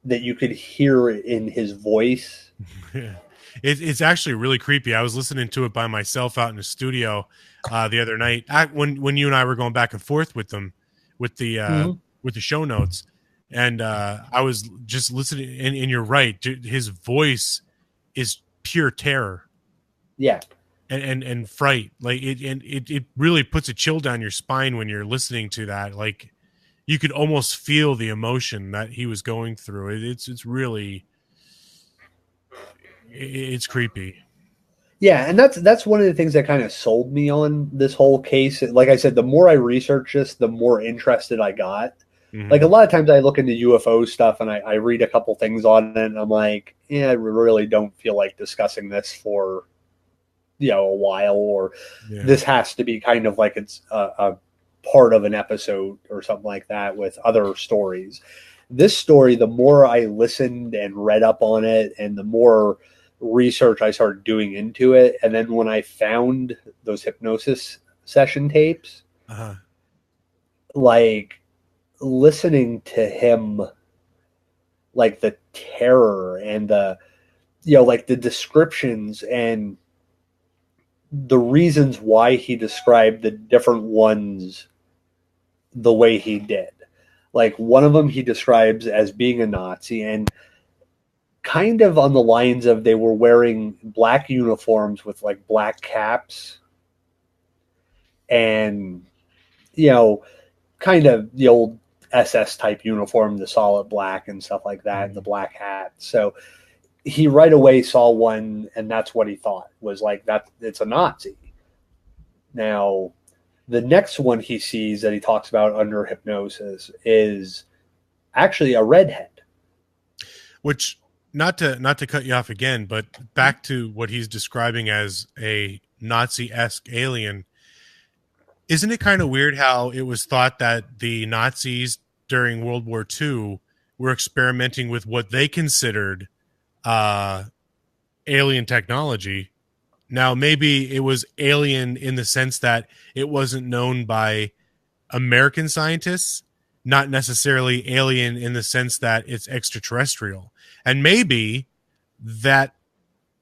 S2: that you could hear in his voice.
S3: Yeah. It's actually really creepy. I was listening to it by myself out in the studio the other night when you and I were going back and forth with them with the show notes. And I was just listening, and you're right. His voice is pure terror.
S2: Yeah,
S3: and fright. Like it really puts a chill down your spine when you're listening to that. Like you could almost feel the emotion that he was going through. It's really creepy.
S2: Yeah, and that's one of the things that kind of sold me on this whole case. Like I said, the more I researched this, the more interested I got. Mm-hmm. Like a lot of times I look into UFO stuff and I read a couple things on it and I'm like, I really don't feel like discussing this for, a while, or this has to be kind of like it's a part of an episode or something like that with other stories. This story, the more I listened and read up on it and the more research I started doing into it. And then when I found those hypnosis session tapes, like, listening to him, like the terror and the like the descriptions and the reasons why he described the different ones the way he did. Like one of them he describes as being a Nazi, and kind of on the lines of they were wearing black uniforms with like black caps, and you know, kind of the old SS type uniform, the solid black and stuff like that, and the black hat. So he right away saw one, and that's what he thought was like, that it's a Nazi. Now, the next one he sees that he talks about under hypnosis is actually a redhead.
S3: Which, not to cut you off again, but back to what he's describing as a Nazi-esque alien. Isn't it kind of weird how it was thought that the Nazis during World War II were experimenting with what they considered alien technology? Now, maybe it was alien in the sense that it wasn't known by American scientists, not necessarily alien in the sense that it's extraterrestrial. And maybe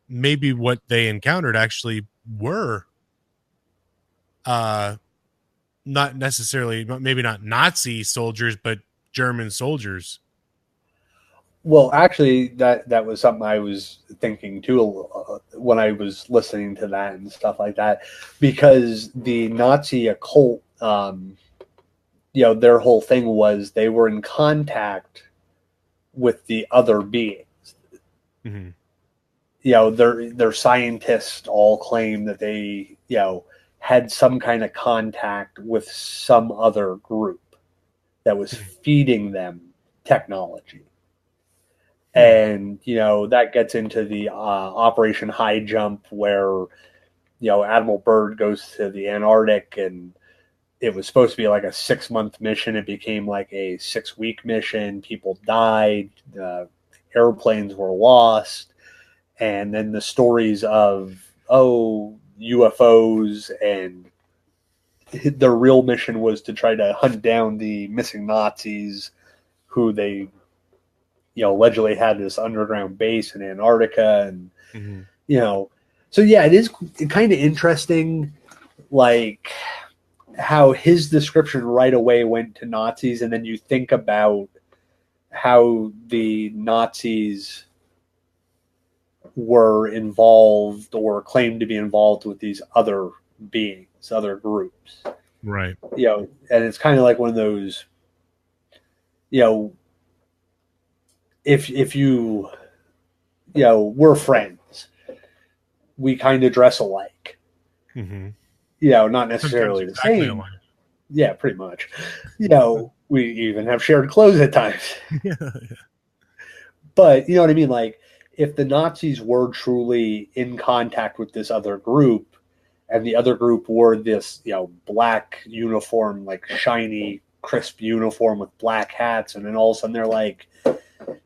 S3: what they encountered actually were not necessarily, maybe not Nazi soldiers, but German soldiers.
S2: Well, actually, that was something I was thinking too when I was listening to that and stuff like that, because the Nazi occult, their whole thing was they were in contact with the other beings.
S3: Mm-hmm.
S2: Their scientists all claim that they, had some kind of contact with some other group that was feeding them technology. And, that gets into the Operation High Jump where, Admiral Byrd goes to the Antarctic, and it was supposed to be like a 6-month mission. It became like a 6-week mission. People died. Airplanes were lost. And then the stories of, UFOs, and their real mission was to try to hunt down the missing Nazis who they allegedly had this underground base in Antarctica. And, so yeah, it is kind of interesting, like how his description right away went to Nazis. And then you think about how the Nazis were involved or claimed to be involved with these other beings, other groups.
S3: Right.
S2: And it's kind of like one of those, if you, we're friends, we kind of dress alike.
S3: Mm-hmm.
S2: Not necessarily the same. Alike. Yeah, pretty much. We even have shared clothes at times.
S3: Yeah.
S2: But you know what I mean? Like, if the Nazis were truly in contact with this other group, and the other group wore this, black uniform, like shiny, crisp uniform with black hats, and then all of a sudden they're like,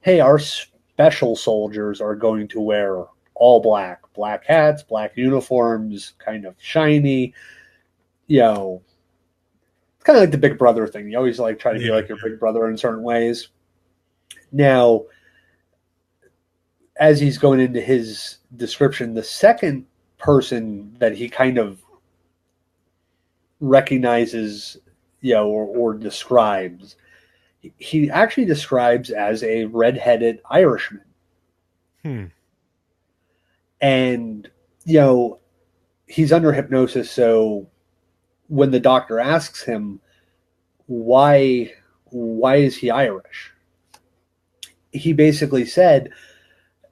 S2: hey, our special soldiers are going to wear all black hats, black uniforms, kind of shiny, it's kind of like the Big Brother thing. You always try to be like your big brother in certain ways. Now, as he's going into his description, the second person that he kind of recognizes, or describes, he actually describes as a redheaded Irishman. And, he's under hypnosis. So when the doctor asks him, why is he Irish? He basically said,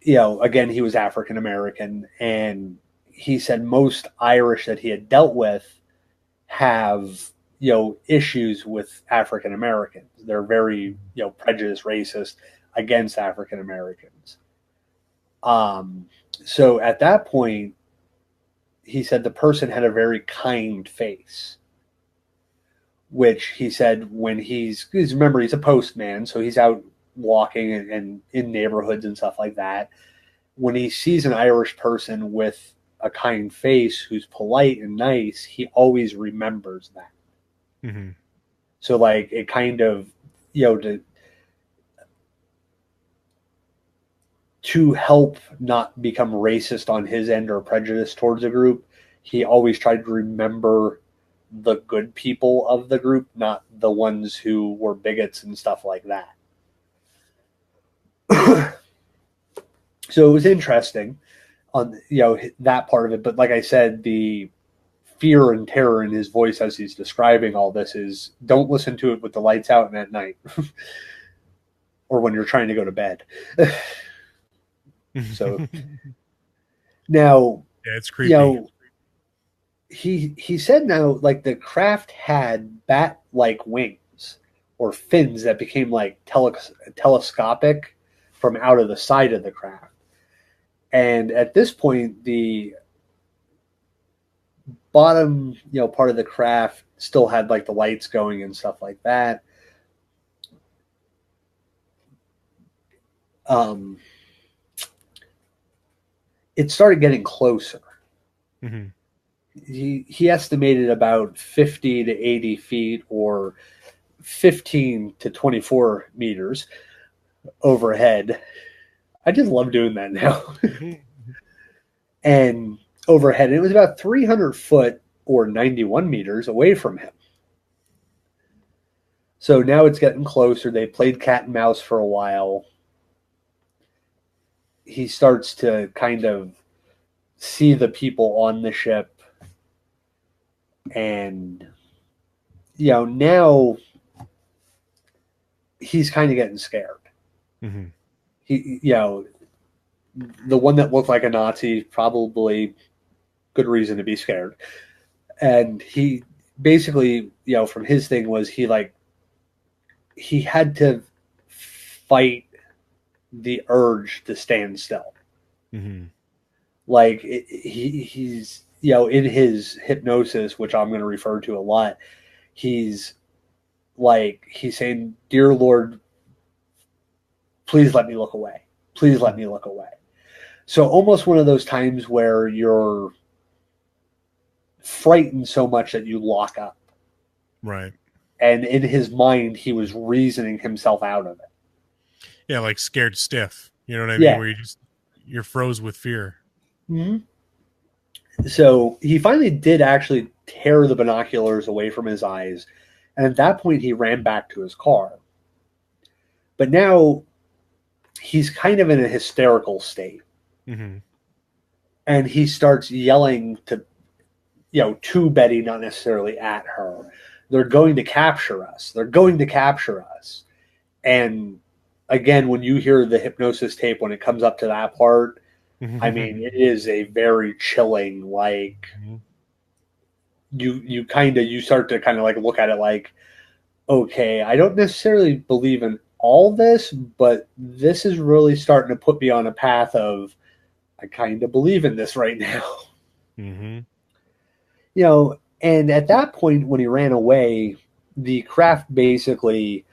S2: again, he was African American, and he said most Irish that he had dealt with have, issues with African Americans. They're very, prejudiced, racist against African Americans. So at that point, he said the person had a very kind face, which he said when remember, he's a postman, so he's out walking and in neighborhoods and stuff like that. When he sees an Irish person with a kind face who's polite and nice, he always remembers that.
S3: Mm-hmm.
S2: So it kind of, to help not become racist on his end or prejudiced towards a group, he always tried to remember the good people of the group, not the ones who were bigots and stuff like that. So it was interesting on that part of it, but like I said, the fear and terror in his voice as he's describing all this is, don't listen to it with the lights out and at night. Or when you're trying to go to bed. So now,
S3: yeah, it's creepy.
S2: He said now, like, the craft had bat-like wings or fins that became like telescopic from out of the side of the craft. And at this point, the bottom, part of the craft still had like the lights going and stuff like that. It started getting closer.
S3: Mm-hmm.
S2: He estimated about 50 to 80 feet or 15 to 24 meters overhead. I just love doing that now. And overhead, it was about 300 foot or 91 meters away from him. So now it's getting closer. They played cat and mouse for a while. He starts to kind of see the people on the ship. And, now he's kind of getting scared.
S3: Mm-hmm.
S2: He, the one that looked like a Nazi, probably good reason to be scared. And he basically, from his thing was he had to fight the urge to stand still.
S3: Mm-hmm.
S2: Like he's, in his hypnosis, which I'm going to refer to a lot, he's saying, "Dear Lord, please let me look away. Please let me look away." So almost one of those times where you're frightened so much that you lock up.
S3: Right.
S2: And in his mind, he was reasoning himself out of it.
S3: Yeah, like scared stiff. You know what I
S2: Yeah.
S3: mean? Where you're froze with fear.
S2: Mm-hmm. So he finally did actually tear the binoculars away from his eyes. And at that point, he ran back to his car. But now he's kind of in a hysterical state.
S3: Mm-hmm.
S2: And he starts yelling to Betty, not necessarily at her. They're going to capture us. They're going to capture us. And again, when you hear the hypnosis tape, when it comes up to that part, I mean, it is a very chilling, like, you start to kind of like look at it like, okay, I don't necessarily believe in all this, but this is really starting to put me on a path of, I kind of believe in this right now.
S3: Mm-hmm.
S2: And at that point, when he ran away, the craft basically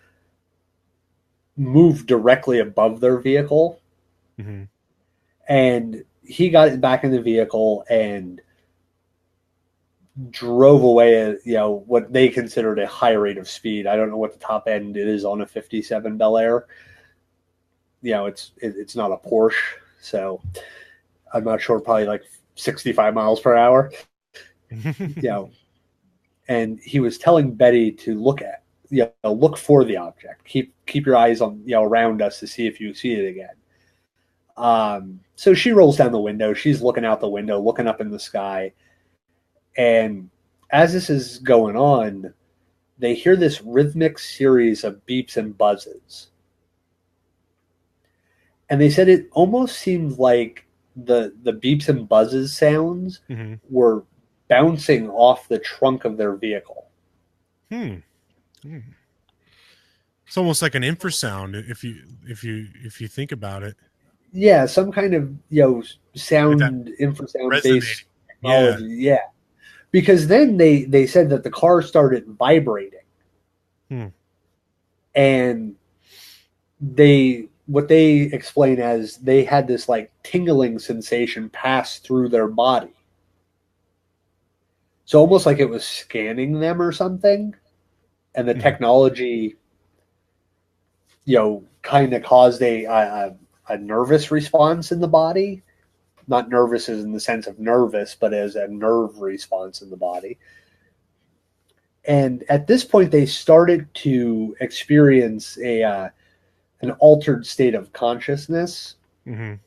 S2: moved directly above their vehicle.
S3: Mm-hmm.
S2: And he got back in the vehicle and drove away at, what they considered a high rate of speed. I don't know what the top end is on a 57 Bel Air. It's not a Porsche, so I'm not sure, probably like 65 miles per hour. And he was telling Betty to look for the object. Keep your eyes on, around us to see if you see it again. So she rolls down the window. She's looking out the window, looking up in the sky. And as this is going on, they hear this rhythmic series of beeps and buzzes. And they said it almost seemed like the beeps and buzzes sounds were bouncing off the trunk of their vehicle.
S3: It's almost like an infrasound if you think about it.
S2: Yeah, some kind of sound infrasound based technology. Yeah. Because then they said that the car started vibrating. And what they explain as they had this like tingling sensation pass through their body. So almost like it was scanning them or something. And the technology, kind of caused a nervous response in the body. Not nervous as in the sense of nervous, but as a nerve response in the body. And at this point, they started to experience an altered state of consciousness. And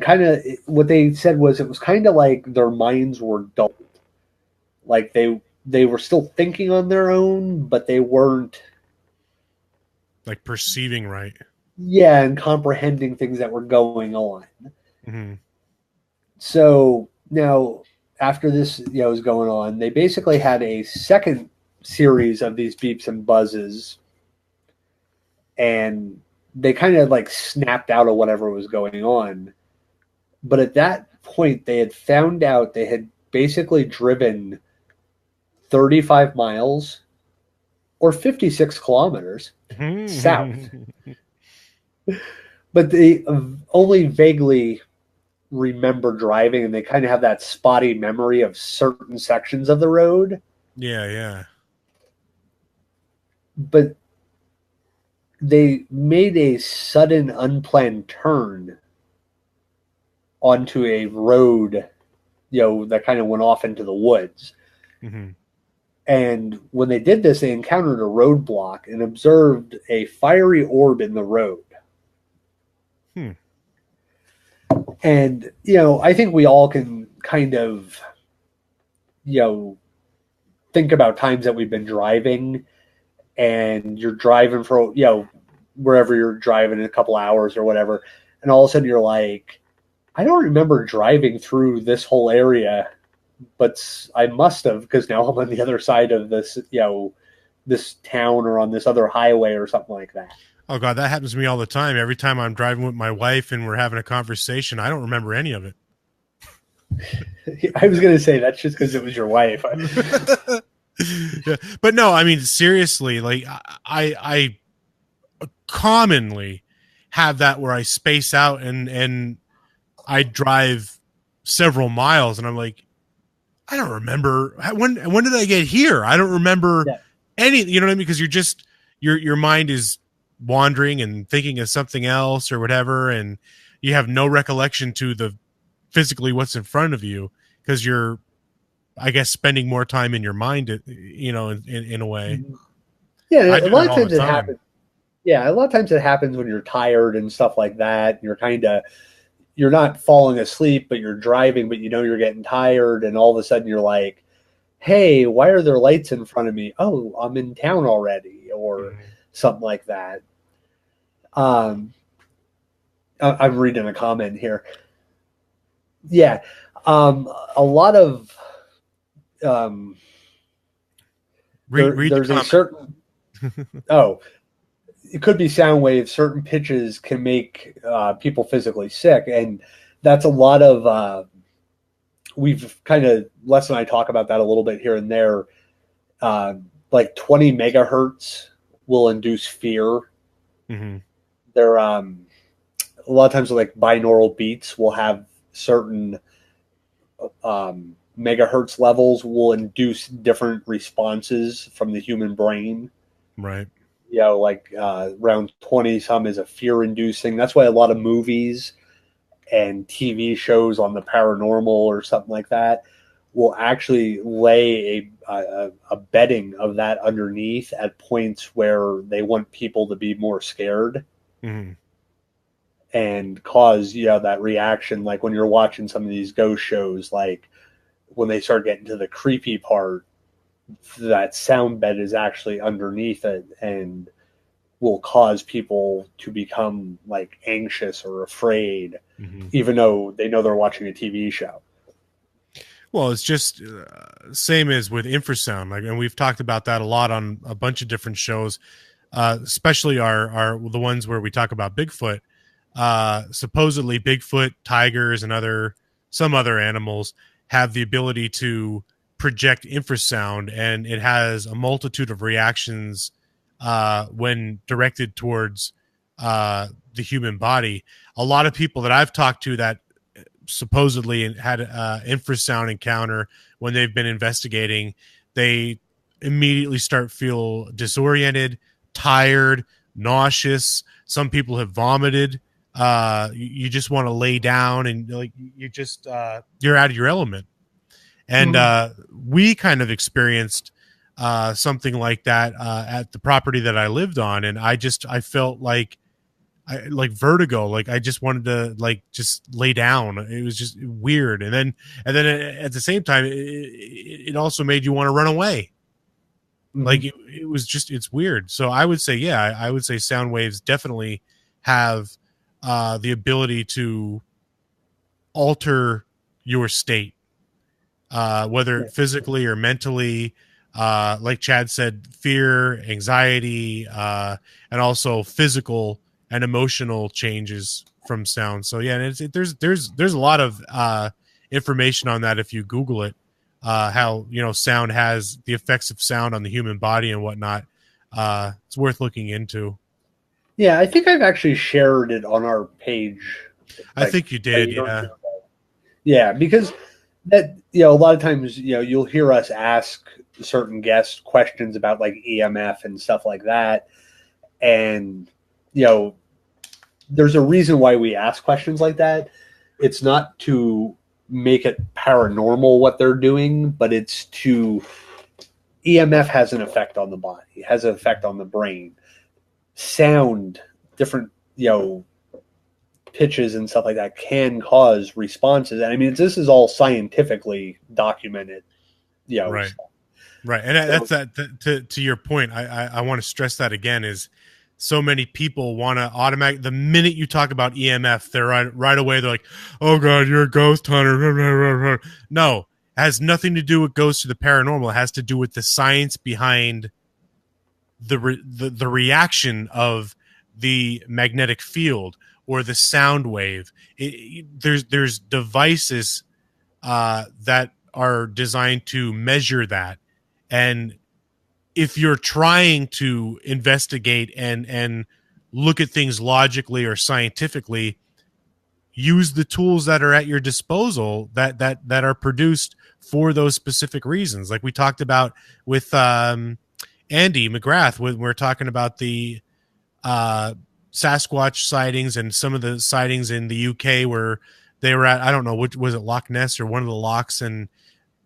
S2: kind of what they said was it was kind of like their minds were dulled. like they were still thinking on their own, but they weren't
S3: like perceiving right.
S2: Yeah, and comprehending things that were going on.
S3: Mm-hmm.
S2: So now, after this was going on, they basically had a second series of these beeps and buzzes, and they kind of like snapped out of whatever was going on. But at that point, they had found out they had basically driven 35 miles or 56 kilometers south. But they only vaguely remember driving, and they kind of have that spotty memory of certain sections of the road.
S3: Yeah.
S2: But they made a sudden unplanned turn onto a road, that kind of went off into the woods.
S3: Mm-hmm.
S2: And when they did this, they encountered a roadblock and observed a fiery orb in the road. And, I think we all can kind of, think about times that we've been driving and you're driving for, wherever you're driving in a couple hours or whatever. And all of a sudden you're like, I don't remember driving through this whole area, but I must have, because now I'm on the other side of this, this town or on this other highway or something like that.
S3: Oh God, that happens to me all the time. Every time I'm driving with my wife and we're having a conversation, I don't remember any of it.
S2: I was going to say that's just because it was your wife.
S3: Yeah. But no, I mean, seriously, like I commonly have that where I space out and I drive several miles and I'm like, I don't remember when did I get here? I don't remember any, you know what I mean? Because you're just, your mind is wandering and thinking of something else or whatever. And you have no recollection to the physically what's in front of you because you're, I guess, spending more time in your mind, in a way.
S2: Yeah. A lot of times it happens. Yeah. A lot of times it happens when you're tired and stuff like that. You're not falling asleep, but you're driving, but you're getting tired. And all of a sudden you're like, hey, why are there lights in front of me? Oh, I'm in town already, or something like that. I'm reading a comment here. Yeah. A lot of, there's a certain, it could be sound waves. Certain pitches can make people physically sick. And that's a lot of, we've kind of, Les and I talk about that a little bit here and there. Like 20 megahertz will induce fear.
S3: Mm-hmm.
S2: They're, a lot of times like binaural beats will have certain megahertz levels will induce different responses from the human brain.
S3: Right.
S2: Like around 20 some is a fear inducing. That's why a lot of movies and TV shows on the paranormal or something like that will actually lay a bedding of that underneath at points where they want people to be more scared.
S3: Mm-hmm.
S2: And cause that reaction, like when you're watching some of these ghost shows, like when they start getting to the creepy part, that sound bed is actually underneath it and will cause people to become like anxious or afraid, even though they know they're watching a TV show.
S3: Well, it's just same as with infrasound, and we've talked about that a lot on a bunch of different shows, especially our the ones where we talk about Bigfoot. Supposedly Bigfoot, tigers, and some other animals have the ability to project infrasound, and it has a multitude of reactions when directed towards the human body. A lot of people that I've talked to that supposedly had infrasound encounter when they've been investigating, they immediately feel disoriented, tired, nauseous. Some people have vomited. You just want to lay down and like you're out of your element. And we kind of experienced something like that at the property that I lived on, and I felt like like vertigo. Like I just wanted to like just lay down. It was just weird. And then at the same time, it also made you want to run away.
S2: Mhm.
S3: Like it was just, it's weird. So I would say, yeah, I would say sound waves definitely have the ability to alter your state, whether physically or mentally. Like Chad said, fear, anxiety, and also physical and emotional changes from sound. So yeah, and there's a lot of information on that if you Google it. How sound has the effects of sound on the human body and whatnot. It's worth looking into.
S2: Yeah, I think I've actually shared it on our page.
S3: I think you did,
S2: year or
S3: yeah.
S2: two ago. Yeah, because that a lot of times you'll hear us ask certain guests questions about like EMF and stuff like that, and there's a reason why we ask questions like that. It's not to make it paranormal what they're doing, but it's to EMF has an effect on the body, has an effect on the brain. Sound, different pitches and stuff like that can cause responses. And I mean, this is all scientifically documented.
S3: Right.
S2: Stuff.
S3: Right. And that's to your point. I want to stress that again is so many people want to the minute you talk about EMF, they're right away. They're like, oh God, you're a ghost hunter. No, it has nothing to do with ghosts or the paranormal. It has to do with the science behind the reaction of the magnetic field or the sound wave. There's devices that are designed to measure that. And if you're trying to investigate and look at things logically or scientifically, use the tools that are at your disposal that are produced for those specific reasons. Like we talked about with Andy McGrath when we're talking about the Sasquatch sightings and some of the sightings in the UK where they were at, I don't know, which was it, Loch Ness or one of the locks, and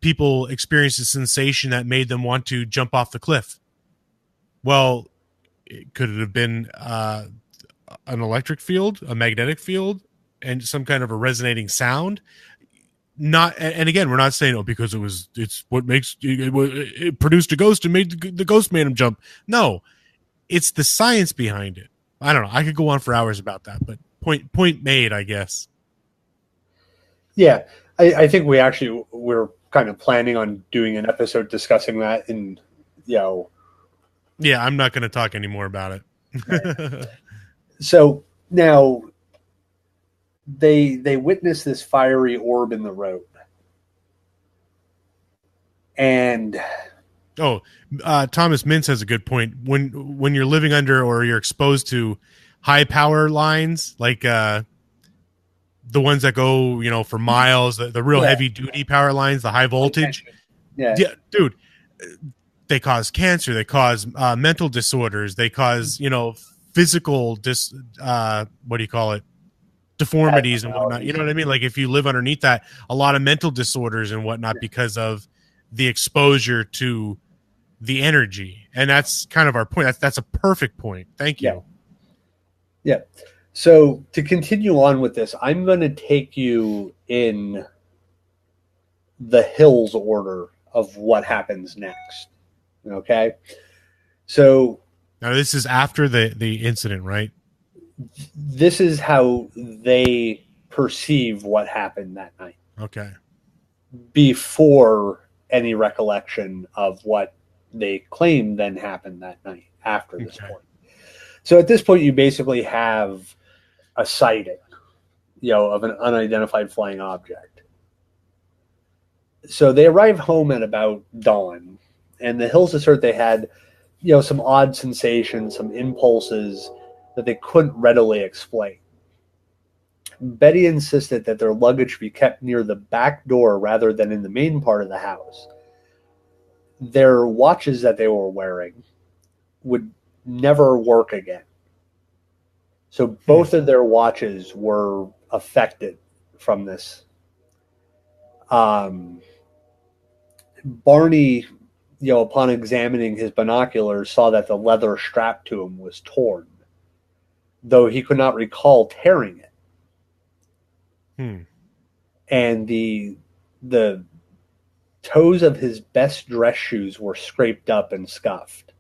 S3: people experienced a sensation that made them want to jump off the cliff. Well, could it have been an electric field, a magnetic field, and some kind of a resonating sound? Not, and again, we're not saying because it's what makes it produced a ghost and made the ghost made him jump. No, it's the science behind it. I don't know. I could go on for hours about that, but point made, I guess.
S2: Yeah, I think we're kind of planning on doing an episode discussing that, and
S3: yeah, I'm not going to talk anymore about it.
S2: Right. So now they witness this fiery orb in the road, and
S3: Thomas Mintz has a good point. When you're living under or you're exposed to high power lines, like the ones that go for miles, the real heavy duty power lines, the high voltage, yeah, dude, they cause cancer, they cause mental disorders, they cause physical deformities and whatnot. You know what I mean? Like if you live underneath that, a lot of mental disorders and whatnot because of the exposure to the energy. And that's kind of our point. That's a perfect point. Thank you.
S2: Yeah. So to continue on with this, I'm going to take you in the Hills order of what happens next. Okay. So
S3: now this is after the incident, right?
S2: This is how they perceive what happened that night.
S3: Okay.
S2: Before any recollection of what they claim then happened that night after this point. So at this point, you basically have a sighting, of an unidentified flying object. So they arrive home at about dawn, and the Hills assert they had, some odd sensations, some impulses that they couldn't readily explain. Betty insisted that their luggage be kept near the back door rather than in the main part of the house. Their watches that they were wearing would never work again. So both of their watches were affected from this. Barney, upon examining his binoculars, saw that the leather strap to him was torn. though he could not recall tearing it.
S3: Hmm.
S2: And the toes of his best dress shoes were scraped up and scuffed.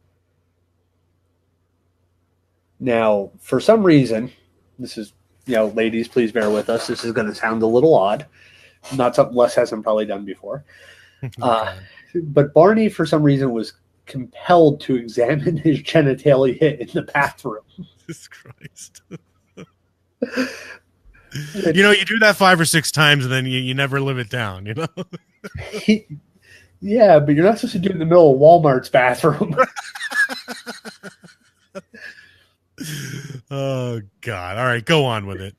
S2: Now, for some reason, this is, ladies, please bear with us. This is going to sound a little odd. Not something Les hasn't probably done before. But Barney, for some reason, was compelled to examine his genitalia in the bathroom.
S3: Jesus Christ. You do that 5 or 6 times and then you never live it down,
S2: Yeah, but you're not supposed to do it in the middle of Walmart's bathroom.
S3: Oh, God. All right, go on with it.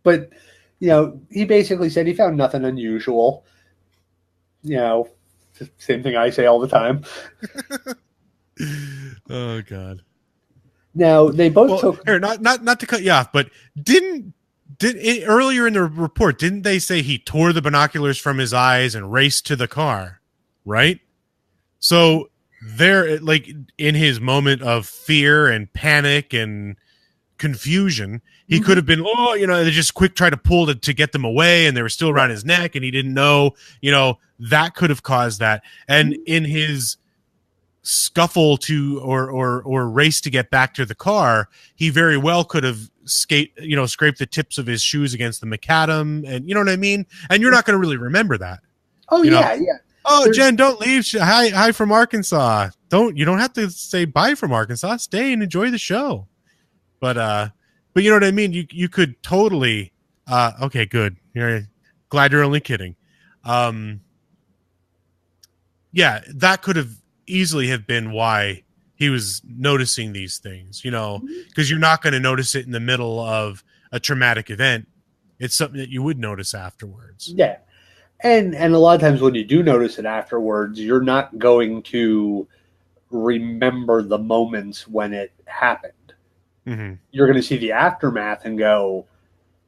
S2: But, he basically said he found nothing unusual. Same thing I say all the time.
S3: Oh, God.
S2: Now, they both took...
S3: Here, not to cut you off, but earlier in the report, didn't they say he tore the binoculars from his eyes and raced to the car, right? So there, like, in his moment of fear and panic and confusion, he could have been, they just quick try to pull to get them away, and they were still around his neck, and he didn't know, that could have caused that. And in his scuffle to or race to get back to the car, he very well could have scraped the tips of his shoes against the macadam, and you know what I mean? And you're not going to really remember that.
S2: Oh, yeah.
S3: Oh, Jen, don't leave. Hi from Arkansas. You don't have to say bye from Arkansas. Stay and enjoy the show. But you know what I mean? You could totally okay, good. Glad you're only kidding. Yeah, that could have easily have been why he was noticing these things, because you're not going to notice it in the middle of a traumatic event. It's something that you would notice afterwards.
S2: Yeah. And a lot of times when you do notice it afterwards, you're not going to remember the moments when it happened.
S3: Mm-hmm.
S2: You're going to see the aftermath and go,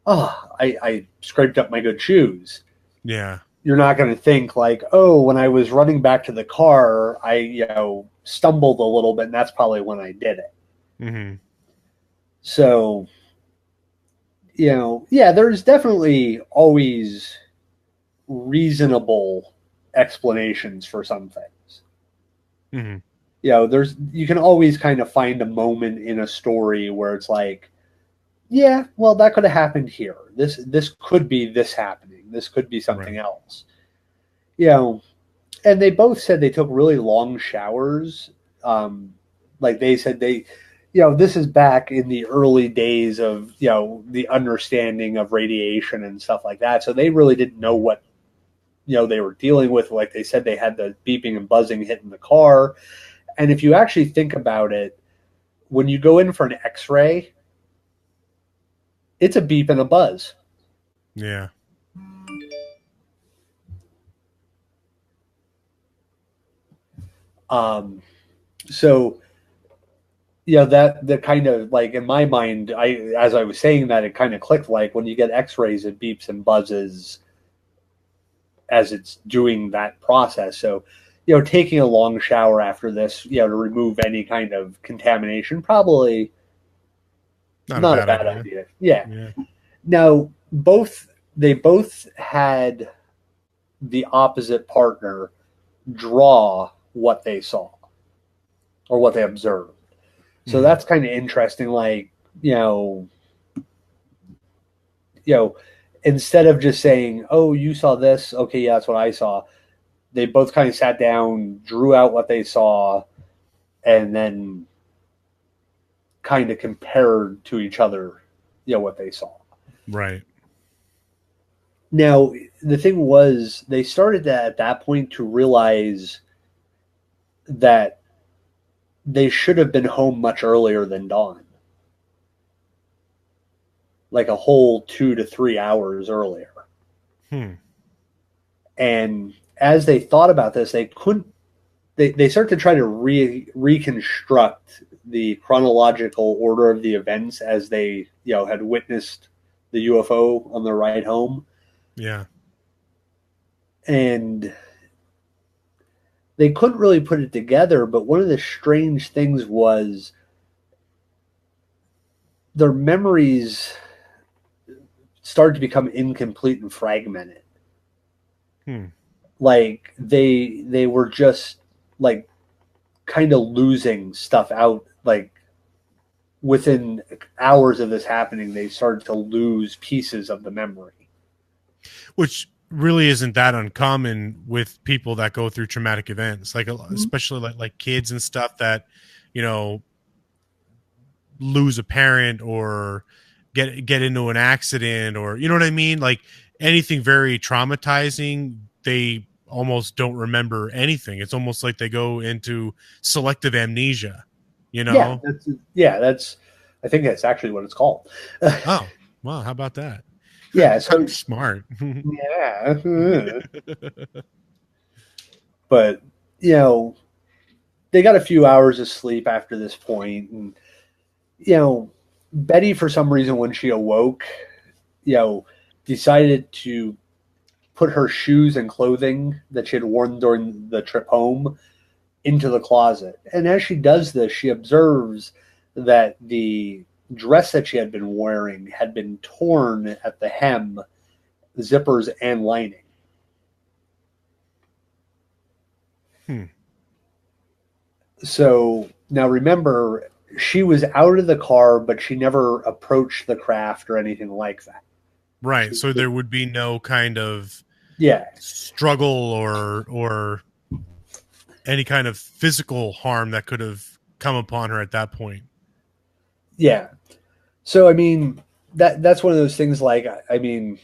S2: oh, I scraped up my good shoes.
S3: Yeah.
S2: You're not going to think like, oh, when I was running back to the car, I, stumbled a little bit, and that's probably when I did it.
S3: Mm-hmm.
S2: So, there's definitely always reasonable explanations for some things.
S3: Mm-hmm.
S2: You can always kind of find a moment in a story where it's like, yeah, well, that could have happened here. This could be this happening. This could be something else. And they both said they took really long showers. Like they said this is back in the early days of, the understanding of radiation and stuff like that. So they really didn't know what, they were dealing with. Like they said, they had the beeping and buzzing hitting the car. And if you actually think about it, when you go in for an X-ray, it's a beep and a buzz.
S3: Yeah.
S2: So, that kind of like in my mind, as I was saying that, it kind of clicked. Like when you get X-rays, it beeps and buzzes as it's doing that process. So, taking a long shower after this, to remove any kind of contamination, probably not a bad idea. Yeah. Now, they both had the opposite partner draw what they saw or what they observed. So that's kind of interesting. Like, instead of just saying, oh, you saw this. Okay, yeah, that's what I saw. They both kind of sat down, drew out what they saw, and then kind of compared to each other, what they saw.
S3: Right.
S2: Now, the thing was, they started at that point to realize that they should have been home much earlier than dawn. Like a whole 2 to 3 hours earlier. And as they thought about this, they started to try to reconstruct the chronological order of the events as they, had witnessed the UFO on their ride home.
S3: Yeah.
S2: And they couldn't really put it together, but one of the strange things was their memories started to become incomplete and fragmented. Like they were just like kind of losing stuff out. Like within hours of this happening, they started to lose pieces of the memory,
S3: which really isn't that uncommon with people that go through traumatic events, like especially like kids and stuff that, you know, lose a parent or get into an accident, or you know what I mean, like anything very traumatizing, they almost don't remember anything. It's almost like they go into selective amnesia, you know.
S2: That's I think that's actually what it's called.
S3: Oh, wow, how about that?
S2: Yeah, so
S3: I'm smart.
S2: Yeah. But you know, they got a few hours of sleep after this point, and you know, Betty, for some reason, when she awoke, you know, decided to put her shoes and clothing that she had worn during the trip home into the closet. And as she does this, she observes that the dress that she had been wearing had been torn at the hem, zippers, and lining. So now remember, she was out of the car, but she never approached the craft or anything like that.
S3: Right. So there would be no kind of struggle or any kind of physical harm that could have come upon her at that point.
S2: Yeah. So I mean, that's one of those things. Like, I mean,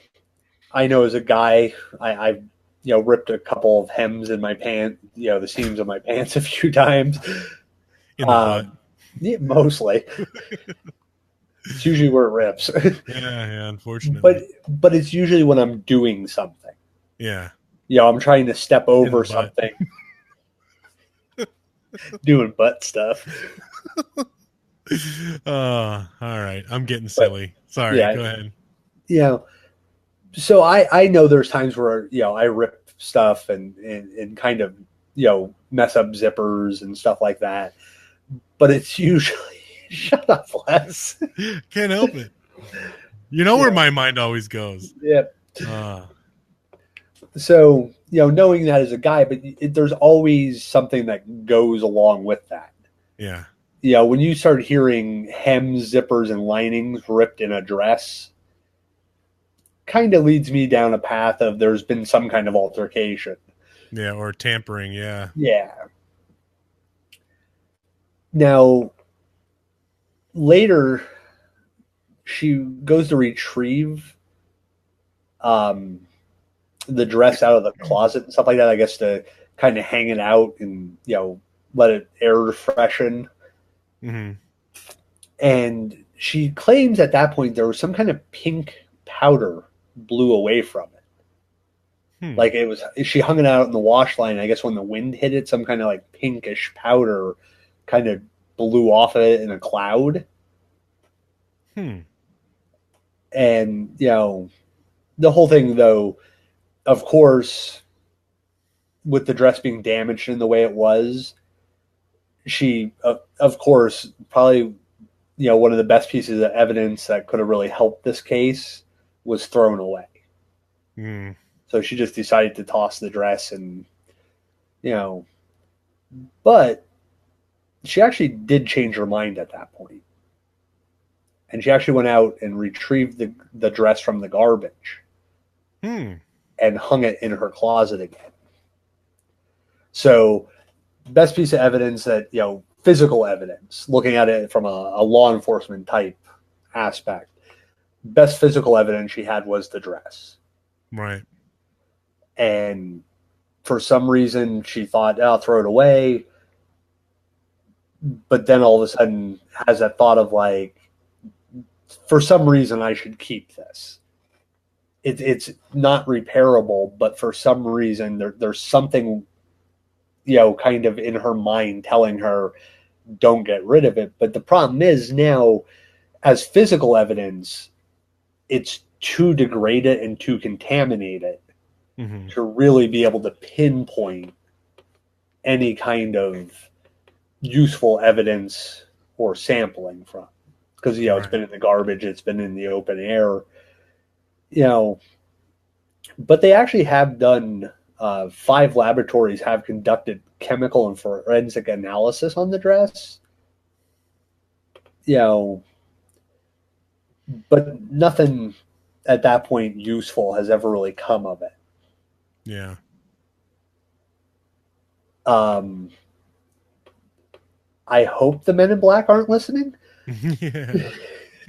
S2: I know as a guy, I you know, ripped a couple of hems in my pants, you know, the seams of my pants a few times.
S3: In the butt.
S2: Yeah, mostly. It's usually where it rips.
S3: Yeah, unfortunately.
S2: But it's usually when I'm doing something.
S3: Yeah.
S2: You know, I'm trying to step over something. Doing butt stuff.
S3: All right. I'm getting silly. Sorry,
S2: yeah,
S3: go ahead.
S2: You know, so I know there's times where, you know, I rip stuff and kind of, you know, mess up zippers and stuff like that. But it's usually shut up, Les.
S3: Can't help it. You know where my mind always goes.
S2: Yep. So, you know, knowing that as a guy, but there's always something that goes along with that.
S3: Yeah.
S2: You know, when you start hearing hems, zippers, and linings ripped in a dress, kind of leads me down a path of there's been some kind of altercation.
S3: Yeah, or tampering, yeah.
S2: Yeah. Now, later, she goes to retrieve the dress out of the closet and stuff like that, I guess, to kind of hang it out and, you know, let it air freshen.
S3: Mm-hmm.
S2: And she claims at that point there was some kind of pink powder blew away from it. Like it was, she hung it out in the wash line. I guess when the wind hit it, some kind of like pinkish powder kind of blew off of it in a cloud. And, you know, the whole thing, though, of course, with the dress being damaged in the way it was, she, of course, probably, you know, one of the best pieces of evidence that could have really helped this case was thrown away. So she just decided to toss the dress and, you know, but she actually did change her mind at that point. And she actually went out and retrieved the dress from the garbage and hung it in her closet again. So best piece of evidence that, you know, physical evidence, looking at it from a law enforcement type aspect, best physical evidence she had was the dress.
S3: Right.
S2: And for some reason she thought, I'll throw it away. But then all of a sudden has that thought of like, for some reason I should keep this. It's not repairable, but for some reason there's something, you know, kind of in her mind telling her, don't get rid of it. But the problem is now, as physical evidence, it's too degraded and too contaminated to really be able to pinpoint any kind of useful evidence or sampling from. because, you know, it's been in the garbage, it's been in the open air, you know. But they actually have done, 5 laboratories have conducted chemical and forensic analysis on the dress, you know, but nothing at that point useful has ever really come of it.
S3: Yeah.
S2: I hope the Men in Black aren't listening.
S3: Yeah.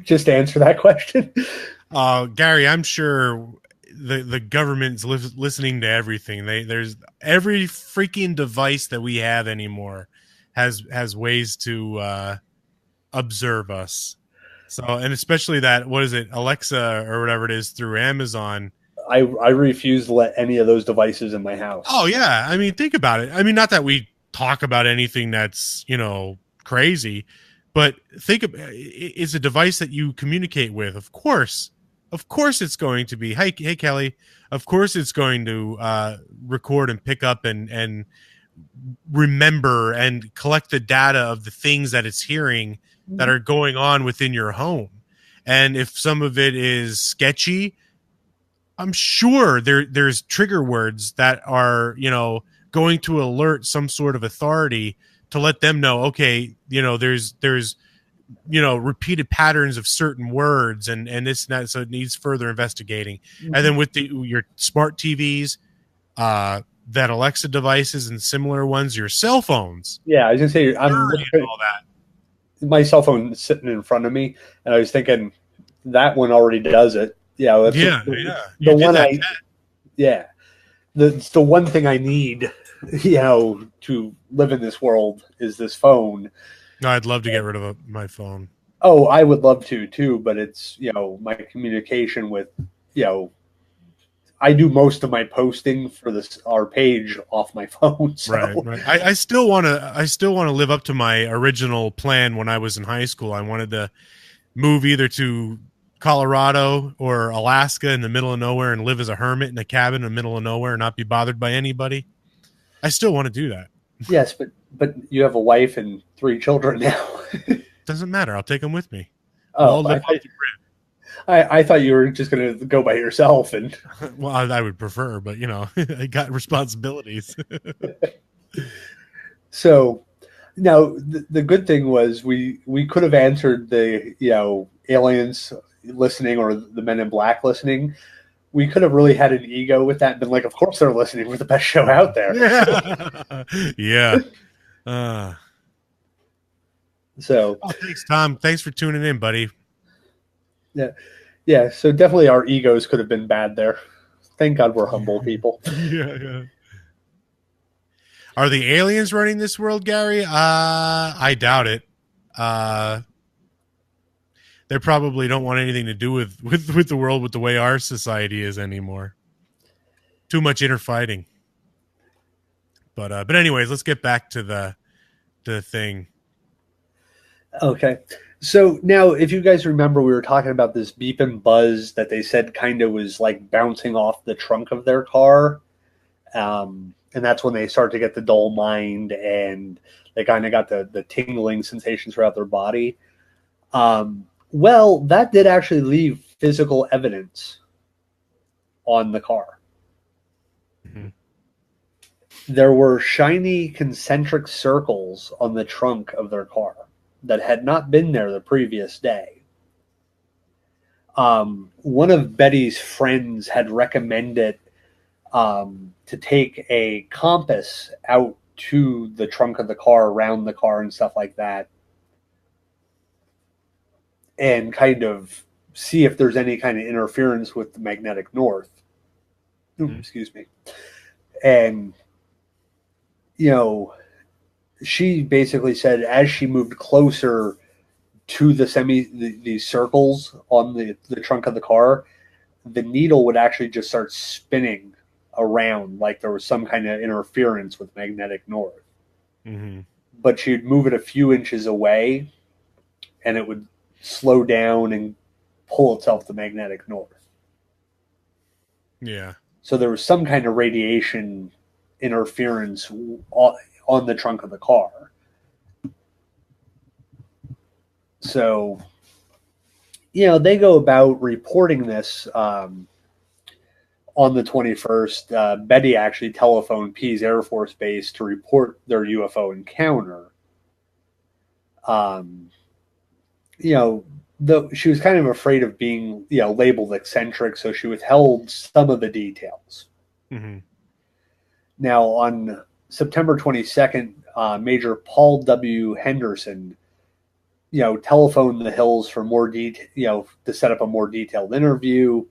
S2: Just to answer that question.
S3: Gary, I'm sure the government's listening to everything. There's every freaking device that we have anymore has ways to observe us. So, and especially that, what is it, Alexa or whatever it is through Amazon.
S2: I refuse to let any of those devices in my house.
S3: Oh yeah, I mean, think about it. I mean, not that we talk about anything that's, you know, crazy, but think of it's a device that you communicate with. Of course, it's going to be, hey Kelly. Of course, it's going to record and pick up and remember and collect the data of the things that it's hearing that are going on within your home. And if some of it is sketchy, I'm sure there's trigger words that are, you know, going to alert some sort of authority to let them know, okay, you know, there's you know, repeated patterns of certain words and this and that, so it needs further investigating. Mm-hmm. And then with your smart TVs, that Alexa devices and similar ones, your cell phones.
S2: Yeah, I was gonna say, I'm
S3: looking at all that.
S2: My cell phone is sitting in front of me, and I was thinking that one already does it. Yeah, that's the one it's the one thing I need, you know, to live in this world is this phone.
S3: No, I'd love to get rid of my phone.
S2: Oh, I would love to too, but it's, you know, my communication with, you know, I do most of my posting for our page off my phone. So.
S3: Right. I still want to live up to my original plan when I was in high school. I wanted to move either to Colorado or Alaska in the middle of nowhere and live as a hermit in a cabin in the middle of nowhere and not be bothered by anybody. I still want to do that.
S2: Yes, but you have a wife and 3 children now.
S3: Doesn't matter. I'll take them with me.
S2: Oh, I thought you were just going to go by yourself. And
S3: well, I would prefer, but, you know, I got responsibilities.
S2: So now the good thing was we could have answered the, you know, aliens listening or the Men in Black listening. We could have really had an ego with that and been like, of course they're listening. We're the best show out there.
S3: Yeah.
S2: So
S3: thanks, Tom. Thanks for tuning in, buddy.
S2: Yeah. So definitely our egos could have been bad there. Thank God we're humble people.
S3: Yeah. Are the aliens running this world, Gary? I doubt it. They probably don't want anything to do with the world with the way our society is anymore. Too much inner fighting. But anyways, let's get back to the thing.
S2: Okay. So now, if you guys remember, we were talking about this beep and buzz that they said kind of was like bouncing off the trunk of their car. And that's when they start to get the dull mind and they kind of got the tingling sensations throughout their body. Well, that did actually leave physical evidence on the car. Mm-hmm. There were shiny concentric circles on the trunk of their car that had not been there the previous day. One of Betty's friends had recommended to take a compass out to the trunk of the car, around the car and stuff like that, and kind of see if there's any kind of interference with the magnetic north. Excuse me. And, you know, she basically said as she moved closer to these circles on the trunk of the car, the needle would actually just start spinning around like there was some kind of interference with magnetic north. Mm-hmm. But she'd move it a few inches away and it would slow down and pull itself to magnetic north.
S3: Yeah. So
S2: there was some kind of radiation interference on the trunk of the car. So they go about reporting this on the 21st. Betty actually telephoned Pease Air Force Base to report their UFO encounter. She was kind of afraid of being, labeled eccentric, so she withheld some of the details.
S3: Mm-hmm.
S2: Now, on September 22nd, Major Paul W. Henderson, telephoned the Hills for more detail, to set up a more detailed interview.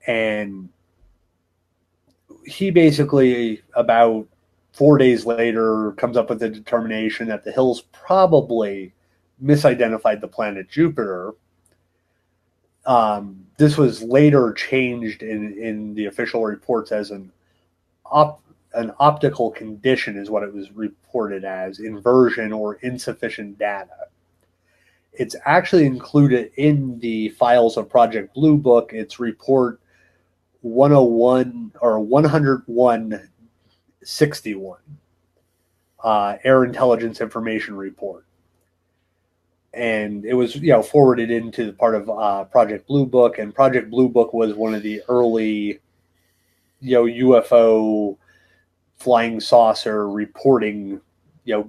S2: And he basically, about 4 days later, comes up with the determination that the Hills probably misidentified the planet Jupiter. This was later changed in the official reports as an optical condition, is what it was reported as, inversion or insufficient data. It's actually included in the files of Project Blue Book. It's report 101 or 10161, Air Intelligence Information Report. And it was, forwarded into the part of Project Blue Book, and Project Blue Book was one of the early, UFO flying saucer reporting,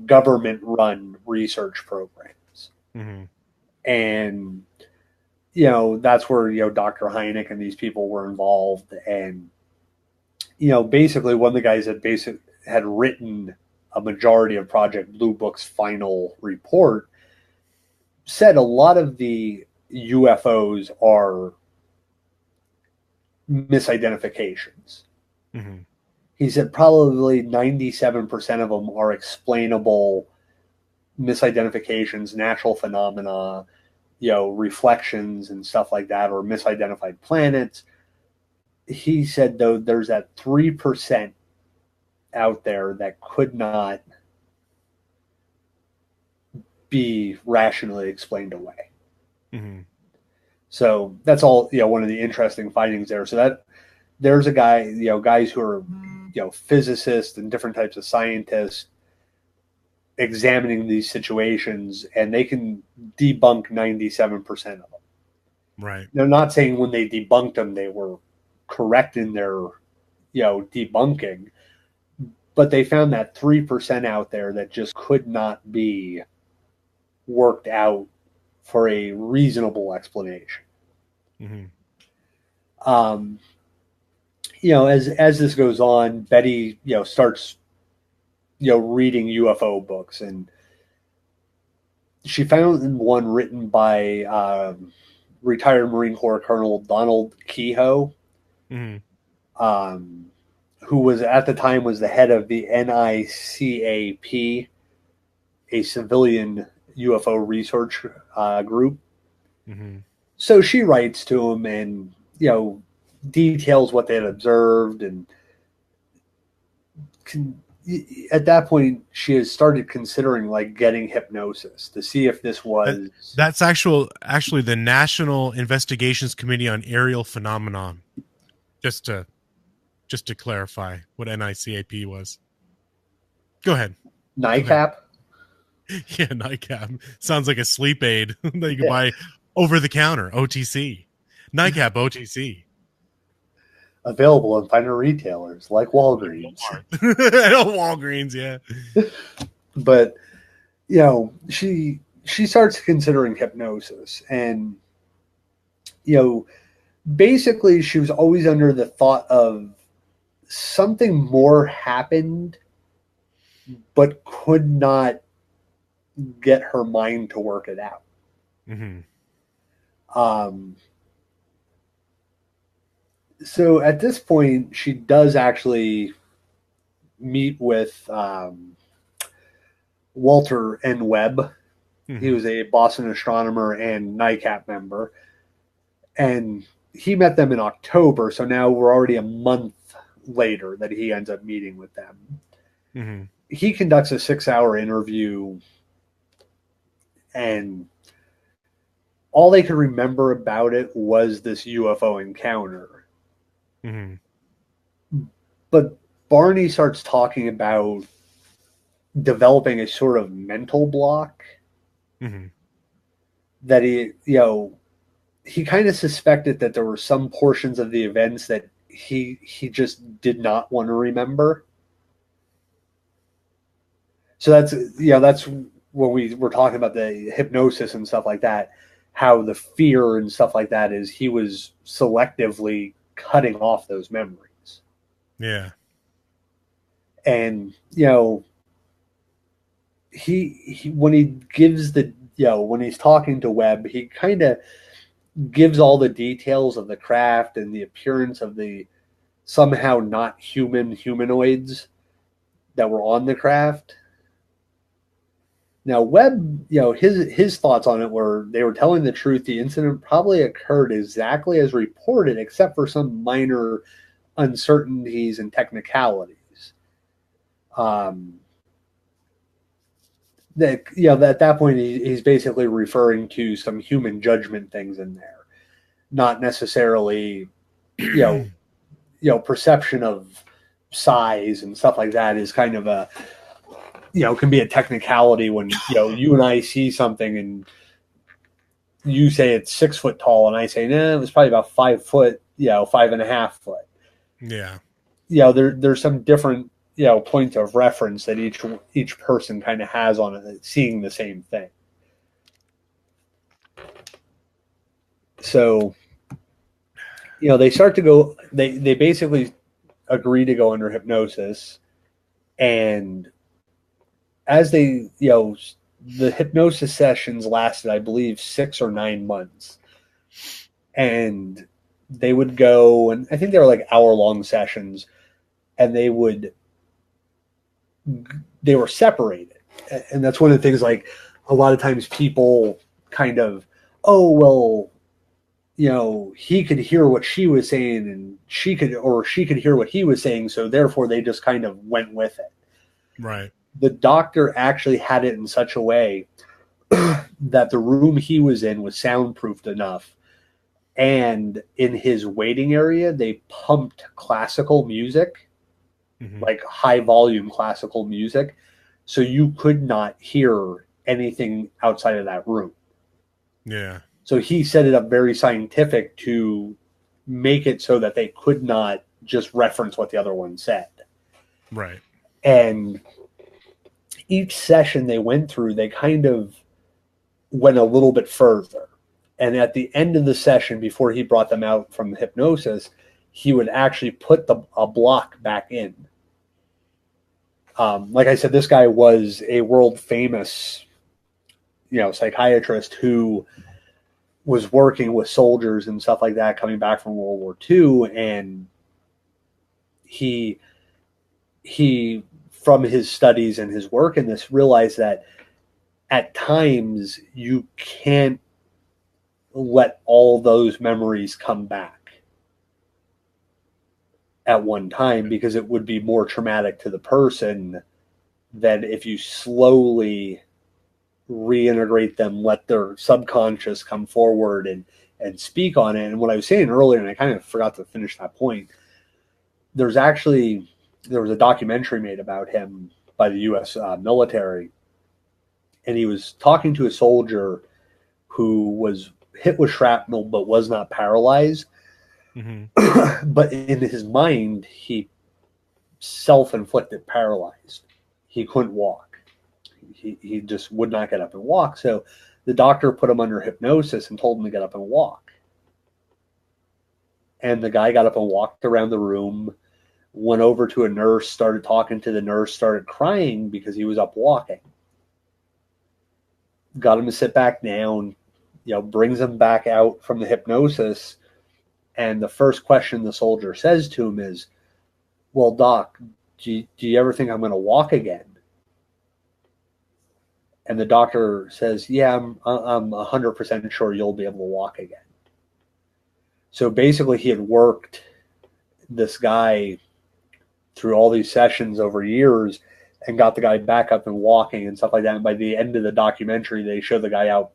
S2: government-run research programs.
S3: Mm-hmm.
S2: And, that's where, Dr. Hynek and these people were involved. And, basically one of the guys that had written a majority of Project Blue Book's final report said a lot of the UFOs are misidentifications.
S3: Mm-hmm.
S2: He said probably 97% of them are explainable misidentifications, natural phenomena, reflections and stuff like that, or misidentified planets. He said, though, there's that 3% out there that could not be rationally explained away.
S3: Mm-hmm.
S2: So that's all, one of the interesting findings there. So that there's a guy, guys who are, physicists and different types of scientists examining these situations, and they can debunk 97% of them.
S3: Right.
S2: They're not saying when they debunked them, they were correct in their, debunking, but they found that 3% out there that just could not be worked out for a reasonable explanation.
S3: Mm-hmm.
S2: As this goes on, Betty, starts, reading UFO books, and she found one written by retired Marine Corps Colonel Donald Kehoe,
S3: Mm-hmm.
S2: Who was at the time was the head of the NICAP, a civilian UFO research group.
S3: Mm-hmm.
S2: So she writes to him and, details what they had observed. And at that point, she has started considering getting hypnosis to see if this was...
S3: That's actually the National Investigations Committee on Aerial Phenomenon. Just to clarify what NICAP was. Go ahead.
S2: NICAP?
S3: Yeah, NICAP. Sounds like a sleep aid that you can buy over the counter, OTC. NICAP OTC.
S2: Available in finer retailers like Walgreens.
S3: Walgreens, yeah.
S2: But, she starts considering hypnosis. And, basically she was always under the thought of something more happened, but could not get her mind to work it out.
S3: Mm-hmm.
S2: So at this point, she does actually meet with Walter N. Webb.
S3: Mm-hmm.
S2: He was a Boston astronomer and NICAP member. And he met them in October, so now we're already a month later that he ends up meeting with them.
S3: Mm-hmm.
S2: He conducts a 6-hour interview, and all they could remember about it was this UFO encounter.
S3: Mm-hmm.
S2: But Barney starts talking about developing a sort of mental block
S3: Mm-hmm.
S2: that he, he kind of suspected that there were some portions of the events that he just did not want to remember. So that's when we were talking about the hypnosis and stuff like that, how the fear and stuff like that is he was selectively cutting off those memories.
S3: Yeah.
S2: And, he when he gives when he's talking to Webb, he kind of gives all the details of the craft and the appearance of the somehow not human humanoids that were on the craft. Now, Webb, his thoughts on it were they were telling the truth. The incident probably occurred exactly as reported, except for some minor uncertainties and technicalities. At that point, he's basically referring to some human judgment things in there, not necessarily, perception of size and stuff like that is kind of a, can be a technicality when, you and I see something and you say it's 6 foot tall and I say, it was probably about 5 foot, 5.5 foot.
S3: Yeah.
S2: There's some different, points of reference that each person kind of has on it, seeing the same thing. So, they start to go, they basically agree to go under hypnosis. And as they, the hypnosis sessions lasted, I believe, 6 or 9 months. And they would go, and I think they were like hour-long sessions, and they were separated. And that's one of the things, like, a lot of times people kind of, oh, well, he could hear what she was saying and she could hear what he was saying. So therefore they just kind of went with it.
S3: Right.
S2: The doctor actually had it in such a way that the room he was in was soundproofed enough. And in his waiting area, they pumped classical music, like high volume classical music. So you could not hear anything outside of that room.
S3: Yeah.
S2: So he set it up very scientific to make it so that they could not just reference what the other one said.
S3: Right.
S2: And each session they went through, they kind of went a little bit further. And at the end of the session, before he brought them out from the hypnosis, he would actually put a block back in. Like I said, this guy was a world famous, psychiatrist who was working with soldiers and stuff like that coming back from World War II. And he from his studies and his work in this, realized that at times you can't let all those memories come back at one time, because it would be more traumatic to the person than if you slowly reintegrate them, let their subconscious come forward and speak on it. And what I was saying earlier, and I kind of forgot to finish that point, there was a documentary made about him by the U.S. Military, and he was talking to a soldier who was hit with shrapnel but was not paralyzed. But in his mind, he self-inflicted paralyzed. He couldn't walk. He just would not get up and walk. So the doctor put him under hypnosis and told him to get up and walk. And the guy got up and walked around the room, went over to a nurse, started talking to the nurse, started crying because he was up walking. Got him to sit back down, brings him back out from the hypnosis. And the first question the soldier says to him is, well, Doc, do you ever think I'm going to walk again? And the doctor says, yeah, I'm 100% sure you'll be able to walk again. So basically he had worked this guy through all these sessions over years and got the guy back up and walking and stuff like that. And by the end of the documentary, they show the guy out,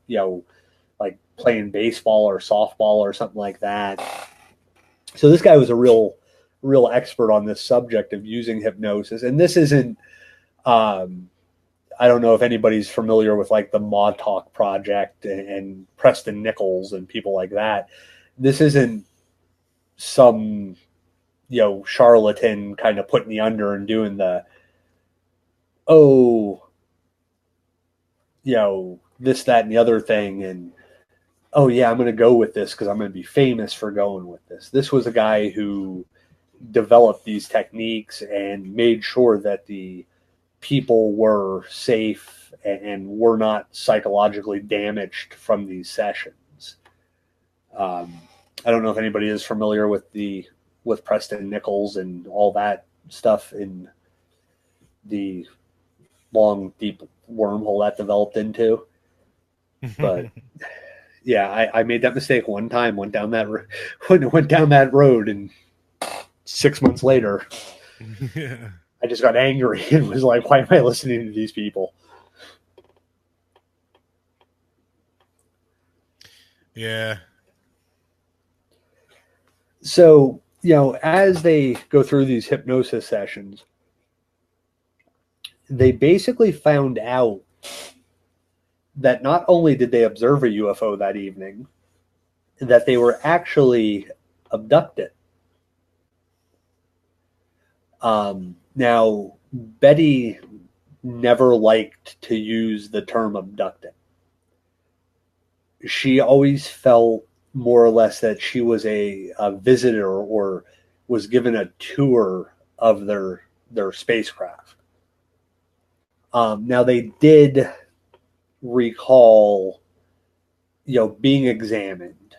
S2: like playing baseball or softball or something like that. So this guy was a real expert on this subject of using hypnosis. And this isn't, I don't know if anybody's familiar with like the Montauk Project and Preston Nichols and people like that. This isn't some, charlatan kind of putting the under and doing the, oh, this, that, and the other thing. And, oh, yeah, I'm going to go with this because I'm going to be famous for going with this. This was a guy who developed these techniques and made sure that the people were safe and were not psychologically damaged from these sessions. I don't know if anybody is familiar with Preston Nichols and all that stuff in the long, deep wormhole that developed into. But yeah, I made that mistake one time. Went down that road, and 6 months later, I just got angry and was like, "Why am I listening to these people?"
S3: Yeah.
S2: So, as they go through these hypnosis sessions, they basically found out that not only did they observe a UFO that evening, that they were actually abducted. Now, Betty never liked to use the term abducted. She always felt more or less that she was a visitor or was given a tour of their spacecraft. Now, they did recall, being examined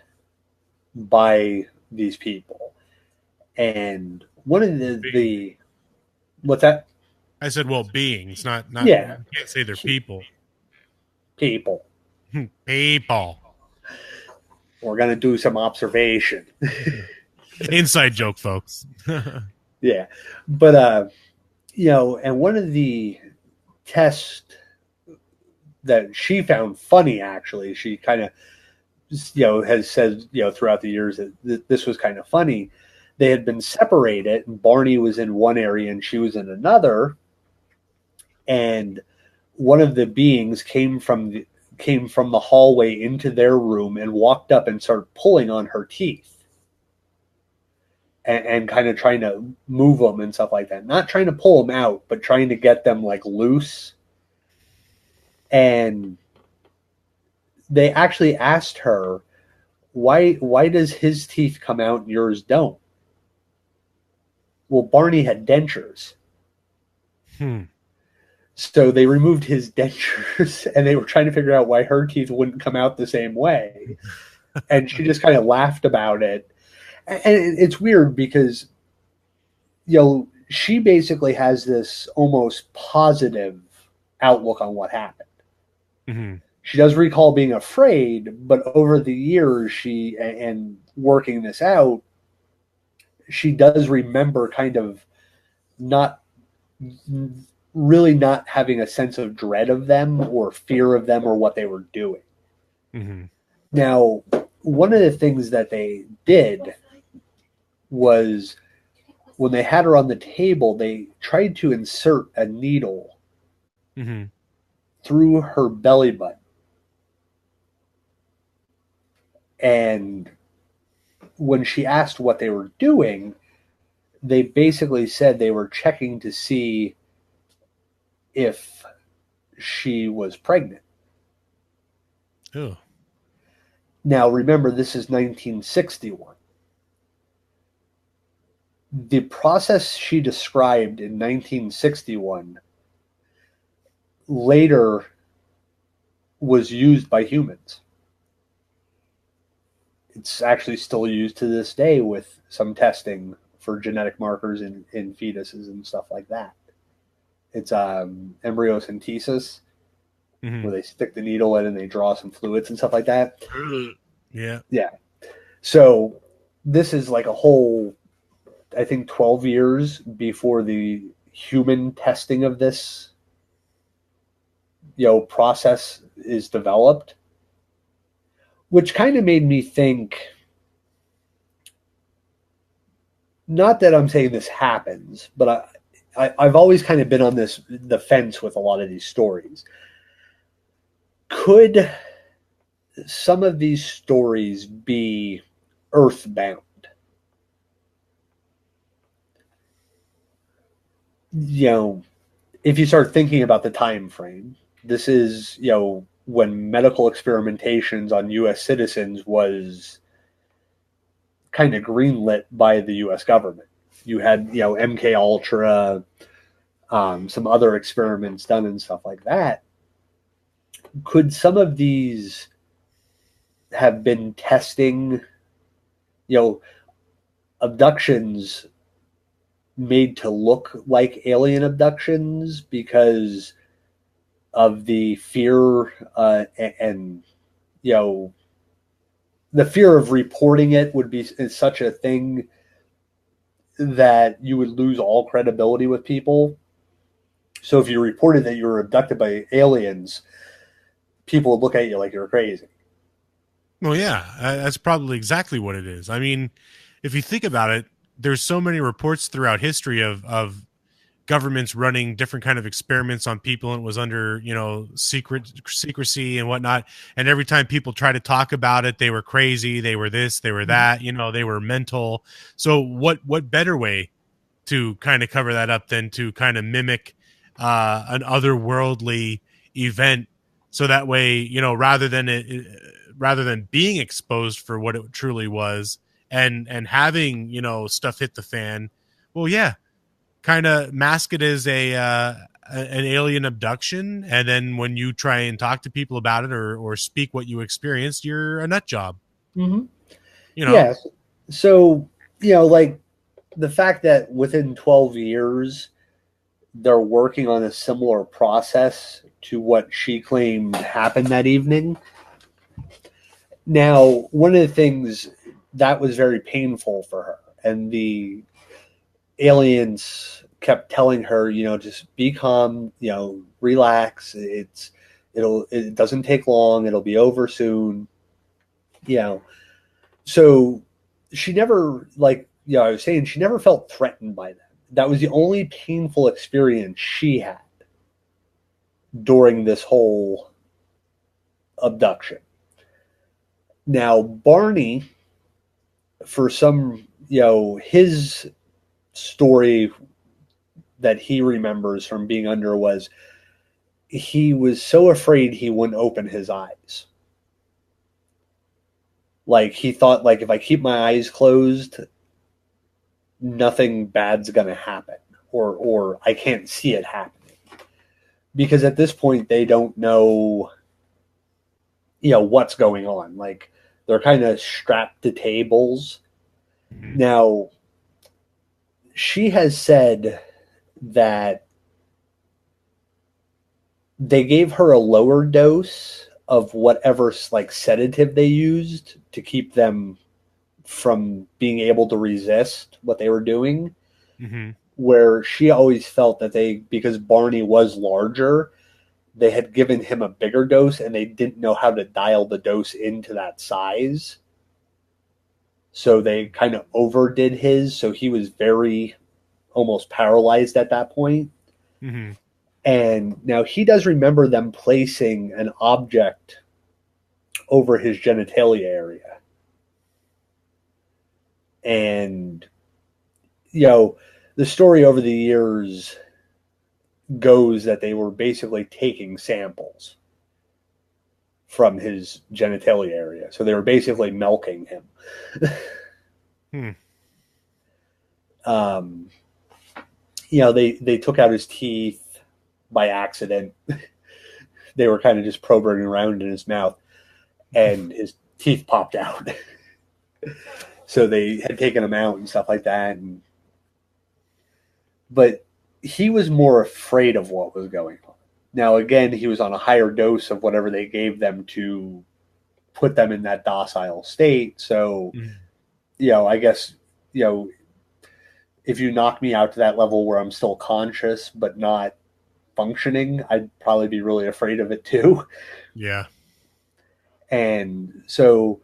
S2: by these people. And one of the what's that?
S3: I said, well, beings, not
S2: Yeah.
S3: You can't say they're people.
S2: People.
S3: People.
S2: We're gonna do some observation.
S3: Inside joke, folks.
S2: Yeah. But and one of the tests that she found funny, actually, she kind of has said throughout the years that this was kind of funny. They had been separated, and Barney was in one area and she was in another, and one of the beings came from the hallway into their room and walked up and started pulling on her teeth and kind of trying to move them and stuff like that. Not trying to pull them out, but trying to get them like loose. And they actually asked her, why does his teeth come out and yours don't? Well, Barney had dentures. So they removed his dentures, and they were trying to figure out why her teeth wouldn't come out the same way. And she just kind of laughed about it. And it's weird because, she basically has this almost positive outlook on what happened. Mm-hmm. She does recall being afraid, but over the years, and working this out, she does remember kind of not having a sense of dread of them or fear of them or what they were doing. Mm-hmm. Now, one of the things that they did was when they had her on the table, they tried to insert a needle through her belly button. And when she asked what they were doing, they basically said they were checking to see if she was pregnant.
S3: Oh.
S2: Now, remember, this is 1961. The process she described in 1961 later was used by humans. It's actually still used to this day with some testing for genetic markers in fetuses and stuff like that. It's embryocentesis, where they stick the needle in and they draw some fluids and stuff like that.
S3: Yeah.
S2: Yeah. So this is like a whole, I think, 12 years before the human testing of this, process is developed, which kind of made me think, not that I'm saying this happens, but I've always kind of been on the fence with a lot of these stories. Could some of these stories be earthbound? If you start thinking about the time frame, this is, when medical experimentations on U.S. citizens was kind of greenlit by the U.S. government. You had, MK Ultra, some other experiments done and stuff like that. Could some of these have been testing, abductions made to look like alien abductions because of the fear and the fear of reporting it would be such a thing that you would lose all credibility with people. So if you reported that you were abducted by aliens, people would look at you like you're crazy.
S3: Well, yeah, that's probably exactly what it is. I mean, if you think about it, there's so many reports throughout history of governments running different kind of experiments on people, and it was under, secrecy and whatnot. And every time people try to talk about it, they were crazy. They were this, they were that, they were mental. So what better way to kind of cover that up than to kind of mimic an otherworldly event? So that way, rather than being exposed for what it truly was and having, stuff hit the fan, well, yeah, kind of mask it as an alien abduction, and then when you try and talk to people about it or speak what you experienced, you're a nut job.
S2: Mm-hmm. Yeah. So, like the fact that within 12 years they're working on a similar process to what she claimed happened that evening. Now, one of the things that was very painful for her, and the aliens kept telling her, just be calm, relax. It doesn't take long. It'll be over soon. So she never, I was saying, she never felt threatened by them. That was the only painful experience she had during this whole abduction. Now, Barney, for some, his story that he remembers from being under was he was so afraid he wouldn't open his eyes. Like, he thought, if I keep my eyes closed, nothing bad's going to happen, or I can't see it happening. Because at this point, they don't know, what's going on. Like, they're kind of strapped to tables. Mm-hmm. Now, she has said that they gave her a lower dose of whatever sedative they used to keep them from being able to resist what they were doing. Mm-hmm. Where she always felt that because Barney was larger, they had given him a bigger dose and they didn't know how to dial the dose into that size. So they kind of overdid his. So he was very almost paralyzed at that point. Mm-hmm. And now he does remember them placing an object over his genitalia area. And, the story over the years goes that they were basically taking samples from his genitalia area. So they were basically milking him. They took out his teeth by accident. They were kind of just probing around in his mouth, and his teeth popped out. So they had taken him out and stuff like that. But he was more afraid of what was going on. Now, again, he was on a higher dose of whatever they gave them to put them in that docile state. So, I guess, if you knock me out to that level where I'm still conscious but not functioning, I'd probably be really afraid of it too.
S3: Yeah.
S2: And so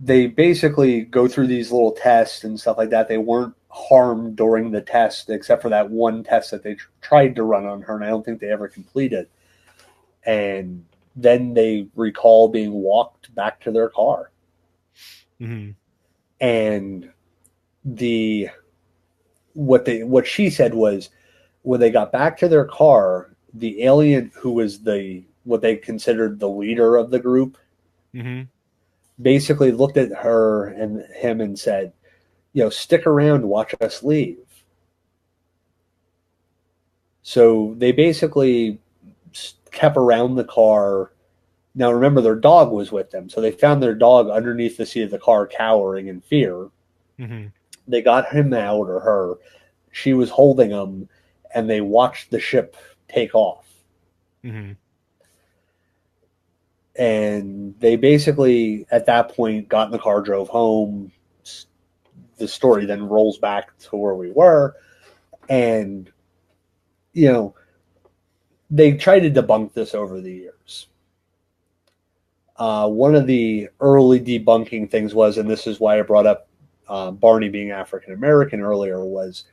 S2: they basically go through these little tests and stuff like that. They weren't harmed during the test, except for that one test that they tried to run on her, and I don't think they ever completed. And then they recall being walked back to their car.
S3: Mm-hmm.
S2: And what she said was, when they got back to their car, the alien who was what they considered the leader of the group,
S3: Mm-hmm.
S2: basically looked at her and him and said, stick around, watch us leave. So they basically kept around the car. Now remember, their dog was with them, so they found their dog underneath the seat of the car, cowering in fear.
S3: Mm-hmm.
S2: They got him out, or her. She was holding him, and they watched the ship take off.
S3: Mm-hmm.
S2: And they basically, at that point, got in the car, drove home. The story then rolls back to where we were. And, they tried to debunk this over the years. One of the early debunking things was, and this is why I brought up Barney being African American earlier, was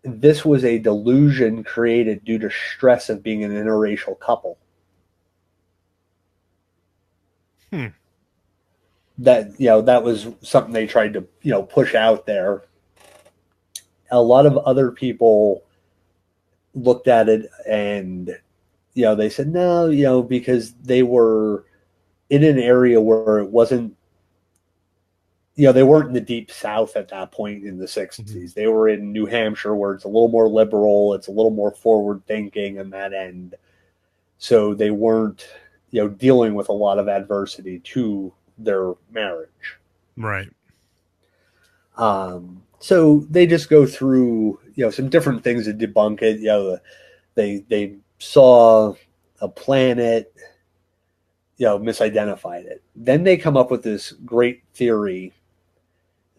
S2: this was a delusion created due to stress of being an interracial couple. That was something they tried to push out there. A lot of other people looked at it and they said no, because they were in an area where it wasn't, they weren't in the deep South at that point in the 60s. Mm-hmm. They were in New Hampshire, where it's a little more liberal, it's a little more forward thinking on that end. So they weren't, dealing with a lot of adversity to their marriage.
S3: Right.
S2: So they just go through, some different things to debunk it. They saw a planet, misidentified it. Then they come up with this great theory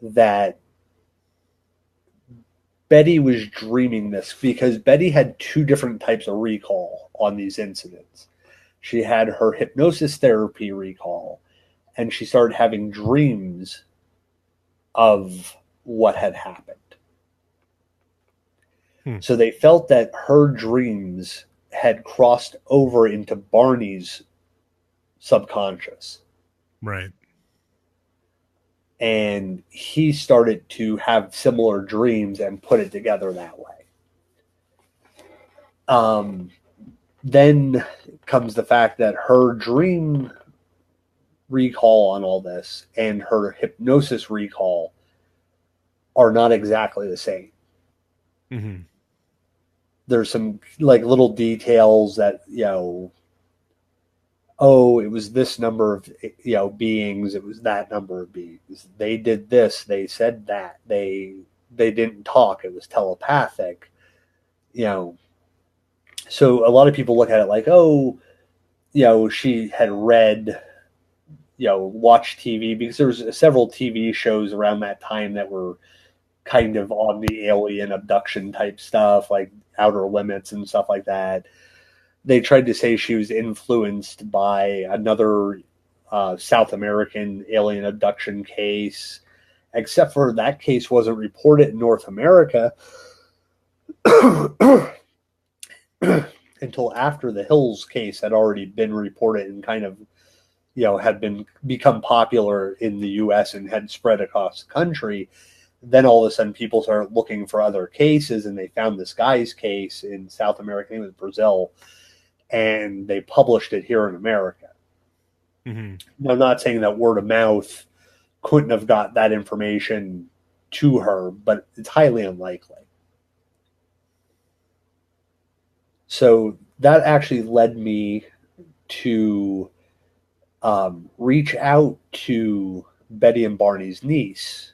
S2: that Betty was dreaming this, because Betty had two different types of recall on these incidents. She had her hypnosis therapy recall, and she started having dreams of what had happened. So they felt that her dreams had crossed over into Barney's subconscious. Right. And he started to have similar dreams and put it together that way. Then comes the fact that her dream recall on all this and her hypnosis recall are not exactly the same. Mm-hmm. There's some little details that, it was this number of, beings. It was that number of beings. They did this. They said that. They didn't talk. It was telepathic. So a lot of people look at it like, she had read, watched TV, because there was several TV shows around that time that were kind of on the alien abduction type stuff, like Outer Limits and stuff like that. They tried to say she was influenced by another South American alien abduction case, except for that case wasn't reported in North America until after the Hills case had already been reported and kind of, had become popular in the U.S. and had spread across the country. Then all of a sudden people started looking for other cases, and they found this guy's case in South America, I think it was Brazil, and they published it here in America. Mm-hmm. Now, I'm not saying that word of mouth couldn't have got that information to her, but it's highly unlikely. So that actually led me to reach out to Betty and Barney's niece.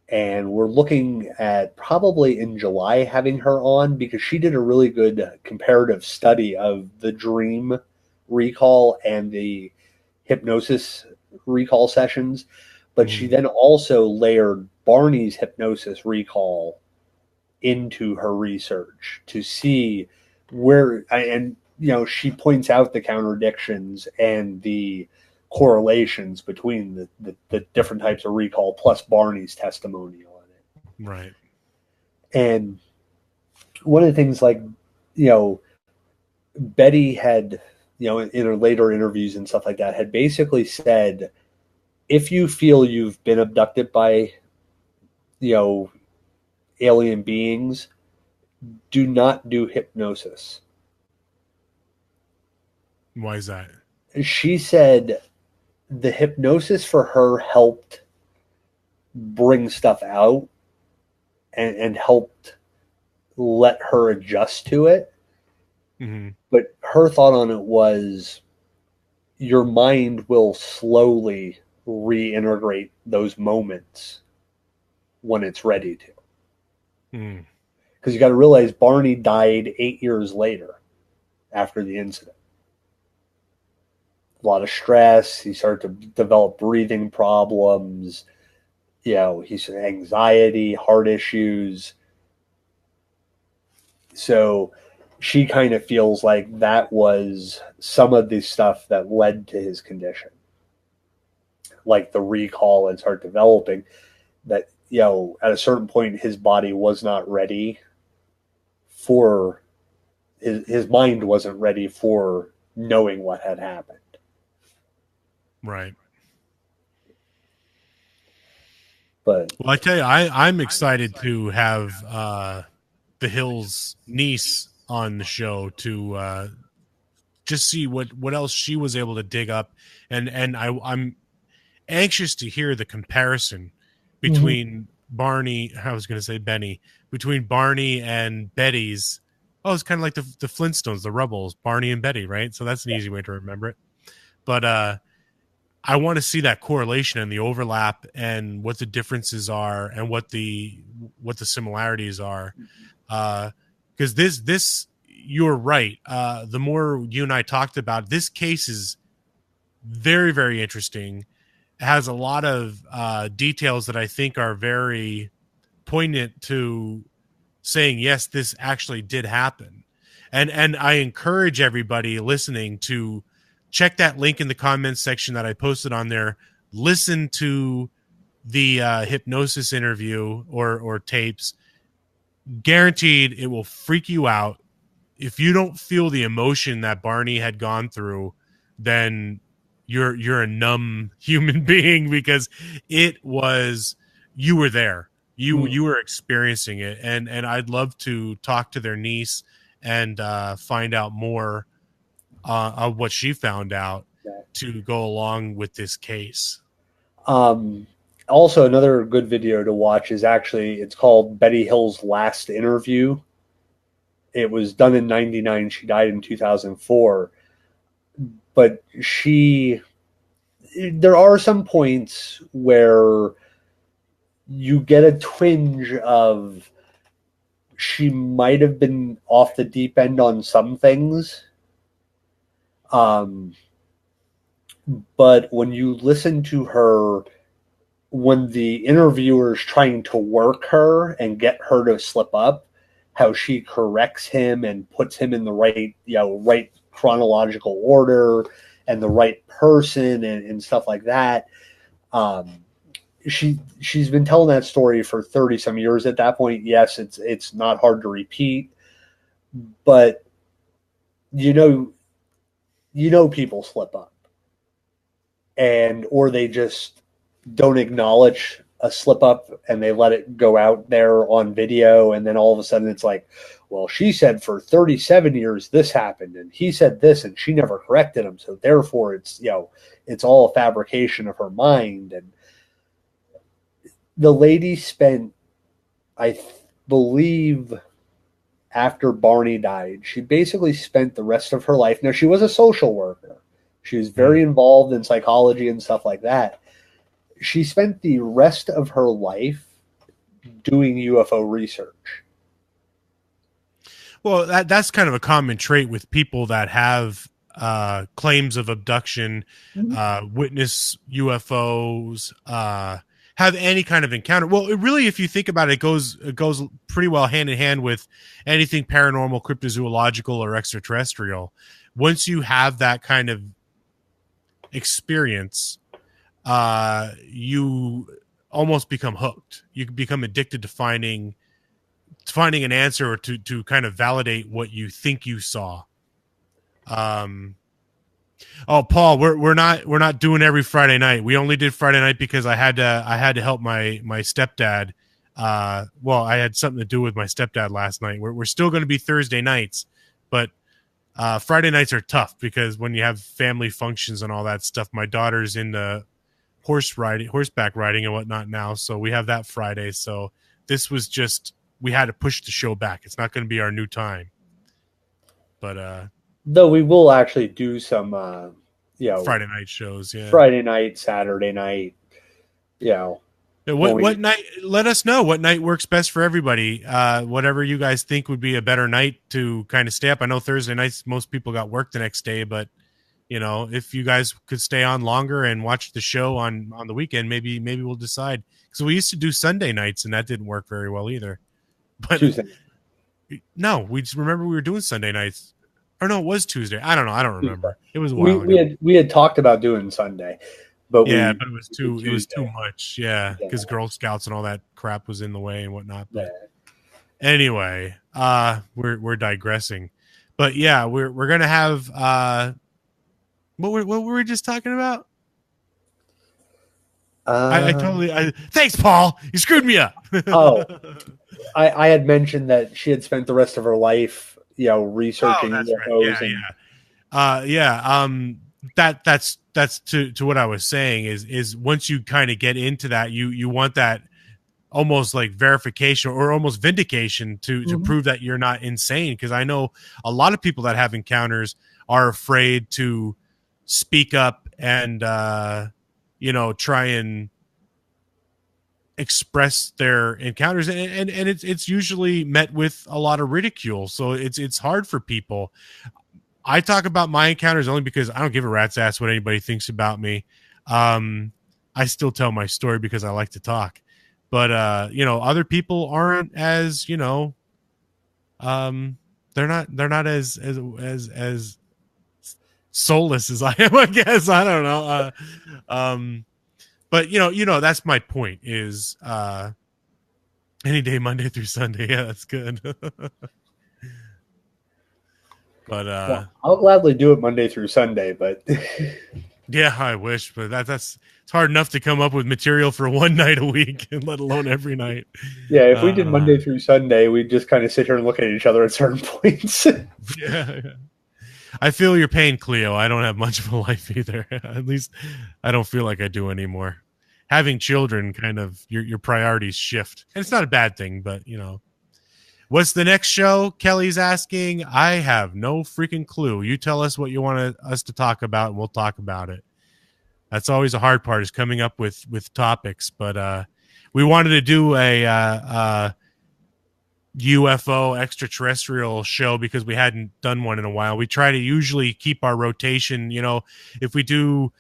S2: And we're looking at probably in July having her on, because she did a really good comparative study of the dream recall and the hypnosis recall sessions. But she then also layered Barney's hypnosis recall into her research to see where, and she points out the contradictions and the correlations between the different types of recall plus Barney's testimonial on it.
S3: Right.
S2: And one of the things, like, Betty had, in her later interviews and stuff like that, had basically said, if you feel you've been abducted by, alien beings, do not do hypnosis.
S3: Why is that?
S2: She said the hypnosis for her helped bring stuff out and helped let her adjust to it.
S3: Mm-hmm.
S2: But her thought on it was, your mind will slowly reintegrate those moments when it's ready to. Because you got to realize Barney died 8 years later after the incident. A lot of stress. He started to develop breathing problems. He's anxiety, heart issues. So she kind of feels like that was some of the stuff that led to his condition. Like the recall and start developing that, at a certain point, his body was not ready for, his mind wasn't ready for knowing what had happened.
S3: Right.
S2: But,
S3: well, I tell you, I'm excited to have the Hill's niece on the show to just see what else she was able to dig up, and I'm anxious to hear the comparison between Barney. I was going to say Benny, between Barney and Betty's. Oh, it's kind of like the Flintstones, the Rubbles, Barney and Betty, right? So that's an easy way to remember it. But I want to see that correlation and the overlap and what the differences are and what the similarities are. Because this you're right. The more you and I talked about, this case is very, very interesting. It has a lot of details that I think are very poignant to saying, yes, this actually did happen. And I encourage everybody listening to check that link in the comments section that I posted on there. Listen to the hypnosis interview or tapes. Guaranteed it will freak you out. If you don't feel the emotion that Barney had gone through, then you're a numb human being, because it was, you were there. You were experiencing it. And I'd love to talk to their niece and find out more of what she found out to go along with this case.
S2: Also, another good video to watch is it's called Betty Hill's Last Interview. It was done in 1999. She died in 2004. But there are some points where you get a twinge of she might have been off the deep end on some things. But when you listen to her, when the interviewer's trying to work her and get her to slip up, how she corrects him and puts him in the right chronological order and the right person and stuff like that. She's been telling that story for 30 some years at that point. Yes, it's not hard to repeat, but people slip up, or they just don't acknowledge a slip up and they let it go out there on video, and then all of a sudden it's like, well, she said for 37 years this happened and he said this and she never corrected him, so therefore it's all a fabrication of her mind. And the lady spent, I believe, after Barney died, she basically spent the rest of her life. Now, she was a social worker. She was very involved in psychology and stuff like that. She spent the rest of her life doing UFO research.
S3: Well, that's kind of a common trait with people that have claims of abduction, witness UFOs, have any kind of encounter. Well, it really, if you think about it, it goes pretty well hand in hand with anything paranormal, cryptozoological, or extraterrestrial. Once you have that kind of experience, you almost become hooked. You become addicted to finding an answer, or to kind of validate what you think you saw. Oh, Paul, we're not doing every Friday night. We only did Friday night because I had to help my stepdad. Well, I had something to do with my stepdad last night. We're still going to be Thursday nights, but Friday nights are tough because when you have family functions and all that stuff. My daughter's into horseback riding and whatnot now, so we have that Friday. So this was just, we had to push the show back. It's not going to be our new time, but
S2: though we will actually do some
S3: Friday night shows. Yeah,
S2: Friday night, Saturday night.
S3: What night? Let us know what night works best for everybody. Whatever you guys think would be a better night to kind of stay up. I know Thursday nights most people got work the next day, but if you guys could stay on longer and watch the show on the weekend, maybe we'll decide. Because we used to do Sunday nights and that didn't work very well either. But
S2: Tuesday.
S3: No, we just remember we were doing Sunday nights. Or no, it was Tuesday. I don't know. I don't remember. It was a while ago.
S2: We had talked about doing Sunday, but
S3: it was too much. Yeah, because Girl Scouts and all that crap was in the way and whatnot. But anyway, we're digressing. But yeah, we're gonna have what were we just talking about? I totally thanks, Paul. You screwed me up.
S2: I had mentioned that she had spent the rest of her life researching UFOs.
S3: That's to what I was saying is once you kind of get into that, you want that almost like verification or almost vindication to prove that you're not insane. Because I know a lot of people that have encounters are afraid to speak up and try and express their encounters, and it's usually met with a lot of ridicule. So it's hard for people. I talk about my encounters only because I don't give a rat's ass what anybody thinks about me. I still tell my story because I like to talk, but other people aren't as they're not as soulless as I am, I guess. I don't know. But that's my point is any day, Monday through Sunday. Yeah, that's good. But
S2: I'll gladly do it Monday through Sunday, but
S3: yeah, I wish, but it's hard enough to come up with material for one night a week, and let alone every night.
S2: Yeah, if we did Monday through Sunday, we'd just kind of sit here and look at each other at certain points.
S3: Yeah. I feel your pain, Cleo. I don't have much of a life either. At least I don't feel like I do anymore. Having children, kind of your priorities shift, and it's not a bad thing. But what's the next show? Kelly's asking. I have no freaking clue. You tell us what you want us to talk about, and we'll talk about it. That's always a hard part, is coming up with topics. But we wanted to do a UFO extraterrestrial show because we hadn't done one in a while. We try to usually keep our rotation. If we do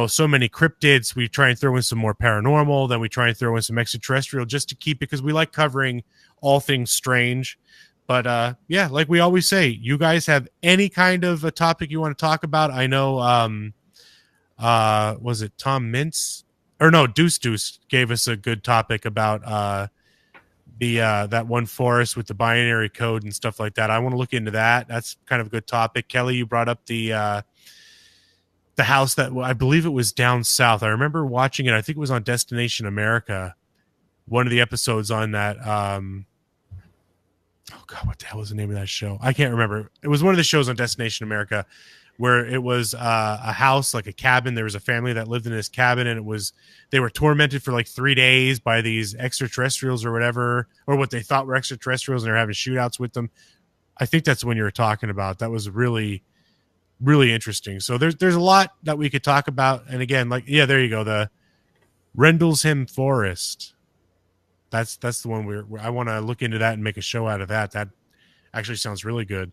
S3: so many cryptids, we try and throw in some more paranormal, then we try and throw in some extraterrestrial just to keep, because we like covering all things strange. But like we always say, you guys have any kind of a topic you want to talk about. I know was it Tom Mintz or no, Deuce gave us a good topic about that one forest with the binary code and stuff like that. I want to look into that. That's kind of a good topic. Kelly, you brought up the house that I believe it was down south. I remember watching it. I think it was on Destination America. One of the episodes on that. Oh God, what the hell was the name of that show? I can't remember. It was one of the shows on Destination America where it was a house, like a cabin. There was a family that lived in this cabin, and they were tormented for like 3 days by these extraterrestrials or whatever, or what they thought were extraterrestrials, and they're having shootouts with them. I think that's when you were talking about. That was really, really interesting. So there's a lot that we could talk about. And again, there you go. The Rendlesham Forest. That's the one I want to look into that and make a show out of that. That actually sounds really good.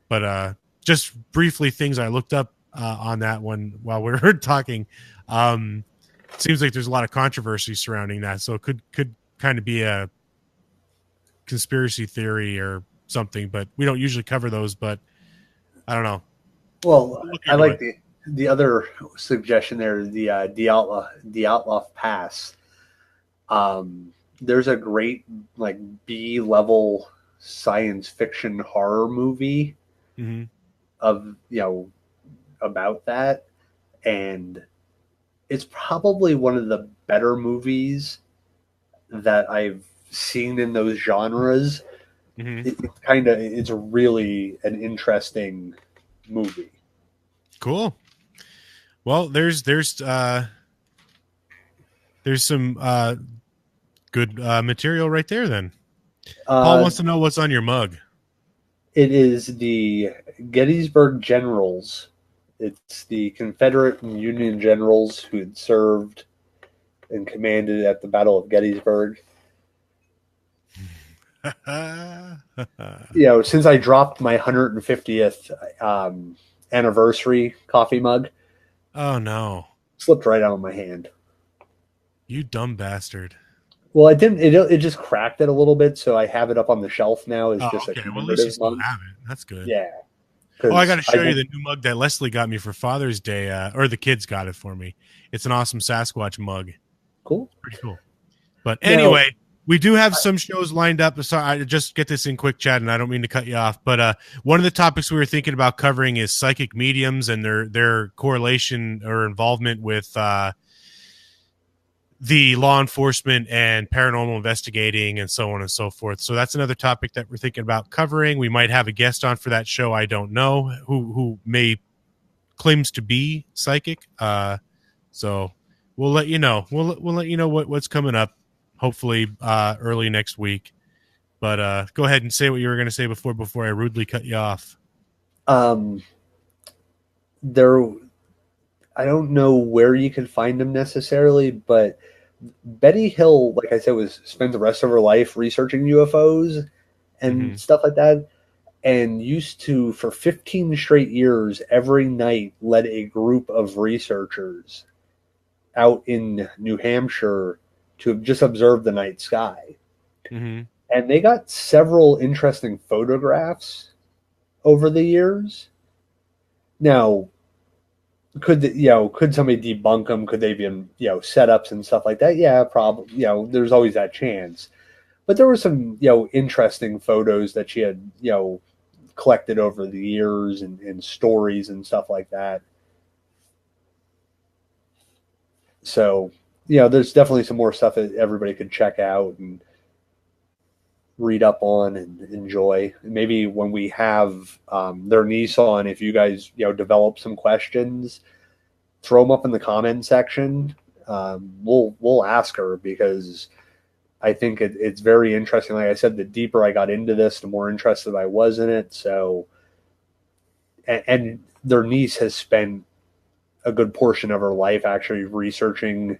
S3: But just briefly, things I looked up on that one while we were talking. Seems like there's a lot of controversy surrounding that. So it could kind of be a conspiracy theory or something, but we don't usually cover those. But I don't know.
S2: Well, I like the other suggestion there, the Dyatlov Pass. There's a great like B-level science fiction horror movie of about that, and it's probably one of the better movies that I've seen in those genres. It's really an interesting movie.
S3: Cool. Well, there's some good material right there. Then Paul wants to know what's on your mug.
S2: It is the Gettysburg Generals. It's the Confederate and Union generals who had served and commanded at the Battle of Gettysburg. Since I dropped my 150th anniversary coffee mug.
S3: Oh no!
S2: Slipped right out of my hand.
S3: You dumb bastard.
S2: Well, it didn't. It just cracked it a little bit, so I have it up on the shelf now. It's just
S3: okay.
S2: a
S3: Well, at least you still
S2: mug.
S3: have it. That's good.
S2: Yeah.
S3: Oh, I got to show you the new mug that Leslie got me for Father's Day, or the kids got it for me. It's an awesome Sasquatch mug.
S2: Cool.
S3: Pretty cool. But anyway, we do have some shows lined up. So I just get this in quick chat, and I don't mean to cut you off. But one of the topics we were thinking about covering is psychic mediums and their correlation or involvement with the law enforcement and paranormal investigating and so on and so forth. So that's another topic that we're thinking about covering. We might have a guest on for that show. I don't know who may claims to be psychic. So we'll let you know. We'll let you know what's coming up. Hopefully early next week. But go ahead and say what you were going to say before I rudely cut you off.
S2: I don't know where you can find them necessarily, but Betty Hill, like I said, spent the rest of her life researching UFOs and stuff like that, and used to, for 15 straight years, every night led a group of researchers out in New Hampshire to just observe the night sky. And they got several interesting photographs over the years. Now, could somebody debunk them? Could they be setups and stuff like that? Yeah, probably. There's always that chance. But there were some interesting photos that she had collected over the years and stories and stuff like that. So there's definitely some more stuff that everybody could check out and read up on and enjoy. Maybe when we have their niece on, if you guys develop some questions, throw them up in the comment section. We'll ask her, because I think it's very interesting. Like I said, the deeper I got into this, the more interested I was in it. So, and their niece has spent a good portion of her life actually researching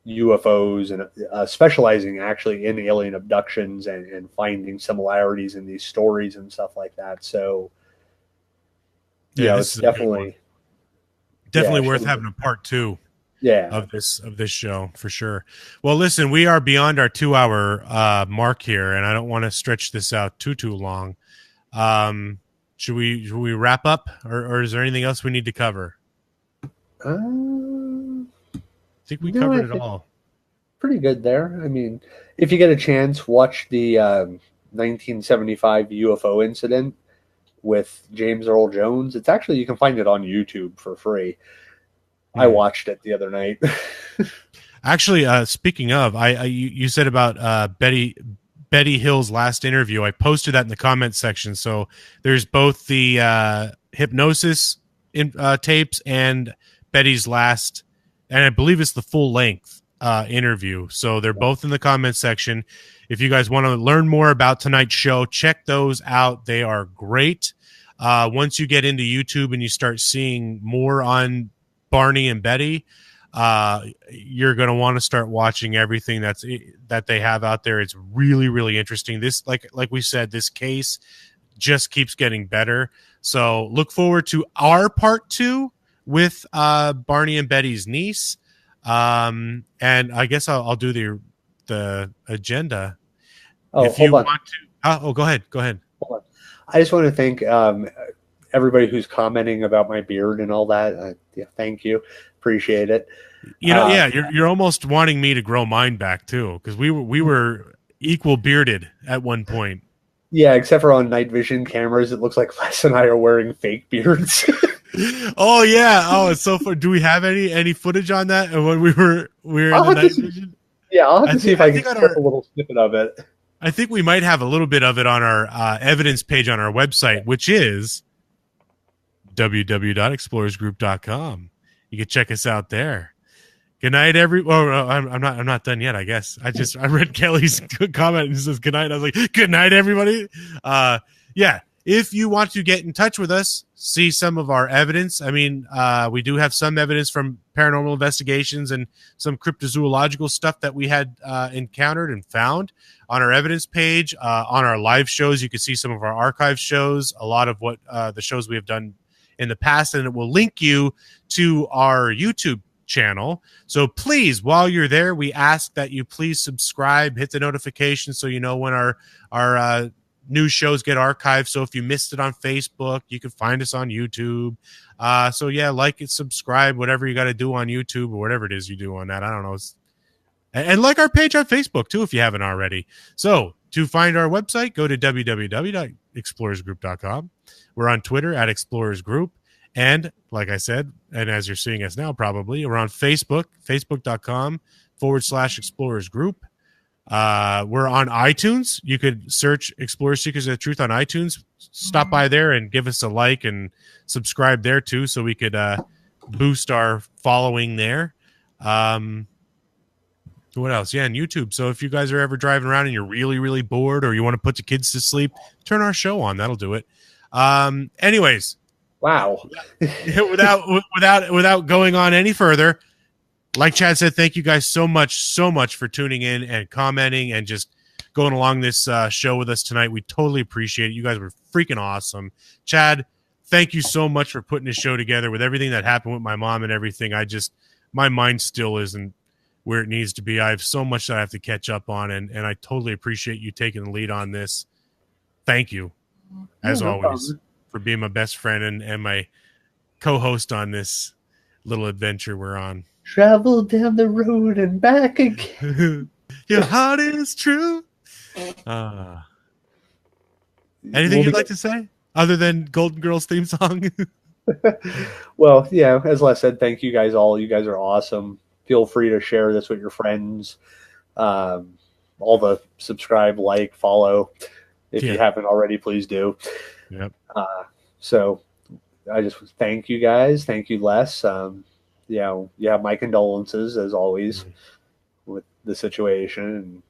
S2: UFOs and specializing actually in alien abductions and finding similarities in these stories and stuff like that. So, it's definitely
S3: worth having a part 2 of this show for sure. Well, listen, we are beyond our 2-hour mark here, and I don't want to stretch this out too long. Should we wrap up, or is there anything else we need to cover? I think we covered it all.
S2: Pretty good there. I mean, if you get a chance, watch the 1975 UFO incident with James Earl Jones. It's actually, you can find it on YouTube for free. I watched it the other night.
S3: Actually, speaking of, you said about Betty Hill's last interview. I posted that in the comments section. So there's both the hypnosis tapes and Betty's last, and I believe it's the full length interview. So they're both in the comments section. If you guys want to learn more about tonight's show, check those out. They are great. Once you get into YouTube and you start seeing more on Barney and Betty, you're going to want to start watching everything that they have out there. It's really, really interesting. This, like we said, this case just keeps getting better. So look forward to our part 2 with Barney and Betty's niece. And I guess I'll do the agenda.
S2: Oh,
S3: if you want to. Oh, go ahead.
S2: Hold on. I just want to thank everybody who's commenting about my beard and all that. Yeah, thank you. Appreciate it.
S3: Yeah, you're almost wanting me to grow mine back too, because we were equal bearded at one point.
S2: Yeah, except for on night vision cameras, it looks like Les and I are wearing fake beards.
S3: Oh yeah. Oh, it's so fun. Do we have any footage on that when we were in the night vision?
S2: Yeah, I'll have to see if I can clip a little snippet of it.
S3: I think we might have a little bit of it on our evidence page on our website, which is www.explorersgroup.com. You can check us out there. Good night, I'm not done yet. I guess I read Kelly's comment and it says good night. I was like, good night, everybody. Yeah. If you want to get in touch with us, see some of our evidence. I mean, we do have some evidence from paranormal investigations and some cryptozoological stuff that we had encountered and found on our evidence page. On our live shows, you can see some of our archive shows, a lot of what the shows we have done in the past, and it will link you to our YouTube channel. So please, while you're there, we ask that you please subscribe, hit the notification so you know when our new shows get archived. So if you missed it on Facebook, you can find us on YouTube. So yeah, like it, subscribe, whatever you got to do on YouTube or whatever it is you do on that. I don't know. And like our page on Facebook too, if you haven't already. So to find our website, go to www.explorersgroup.com. We're on Twitter at Explorers Group. And like I said, and as you're seeing us now, probably we're on Facebook, facebook.com/Explorers Group. We're on iTunes. You could search Explorers Seekers of the Truth on iTunes. Stop by there and give us a like and subscribe there too, so we could boost our following there. What else? Yeah, and YouTube. So if you guys are ever driving around and you're really, really bored or you want to put the kids to sleep, turn our show on. That'll do it. Anyways.
S2: Wow.
S3: without going on any further, like Chad said, thank you guys so much for tuning in and commenting and just going along this show with us tonight. We totally appreciate it. You guys were freaking awesome. Chad, thank you so much for putting this show together with everything that happened with my mom and everything. My mind still isn't where it needs to be. I have so much that I have to catch up on, and I totally appreciate you taking the lead on this. Thank you, as always, for being my best friend and my co-host on this little adventure we're on.
S2: Travel down the road and back again.
S3: Your heart is true. Anything you'd like to say other than Golden Girls theme song?
S2: Well, yeah, as Les said, thank you guys all. You guys are awesome. Feel free to share this with your friends. All the subscribe, like, follow. If you haven't already, please do.
S3: Yep.
S2: So I just thank you guys. Thank you, Les. You have my condolences as always with the situation. And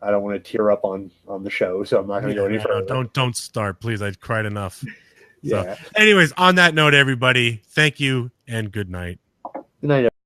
S2: I don't want to tear up on the show, so I'm not going to go any further.
S3: Don't start, please. I cried enough.
S2: Yeah.
S3: So, anyways, on that note, everybody, thank you and good night.
S2: Good night.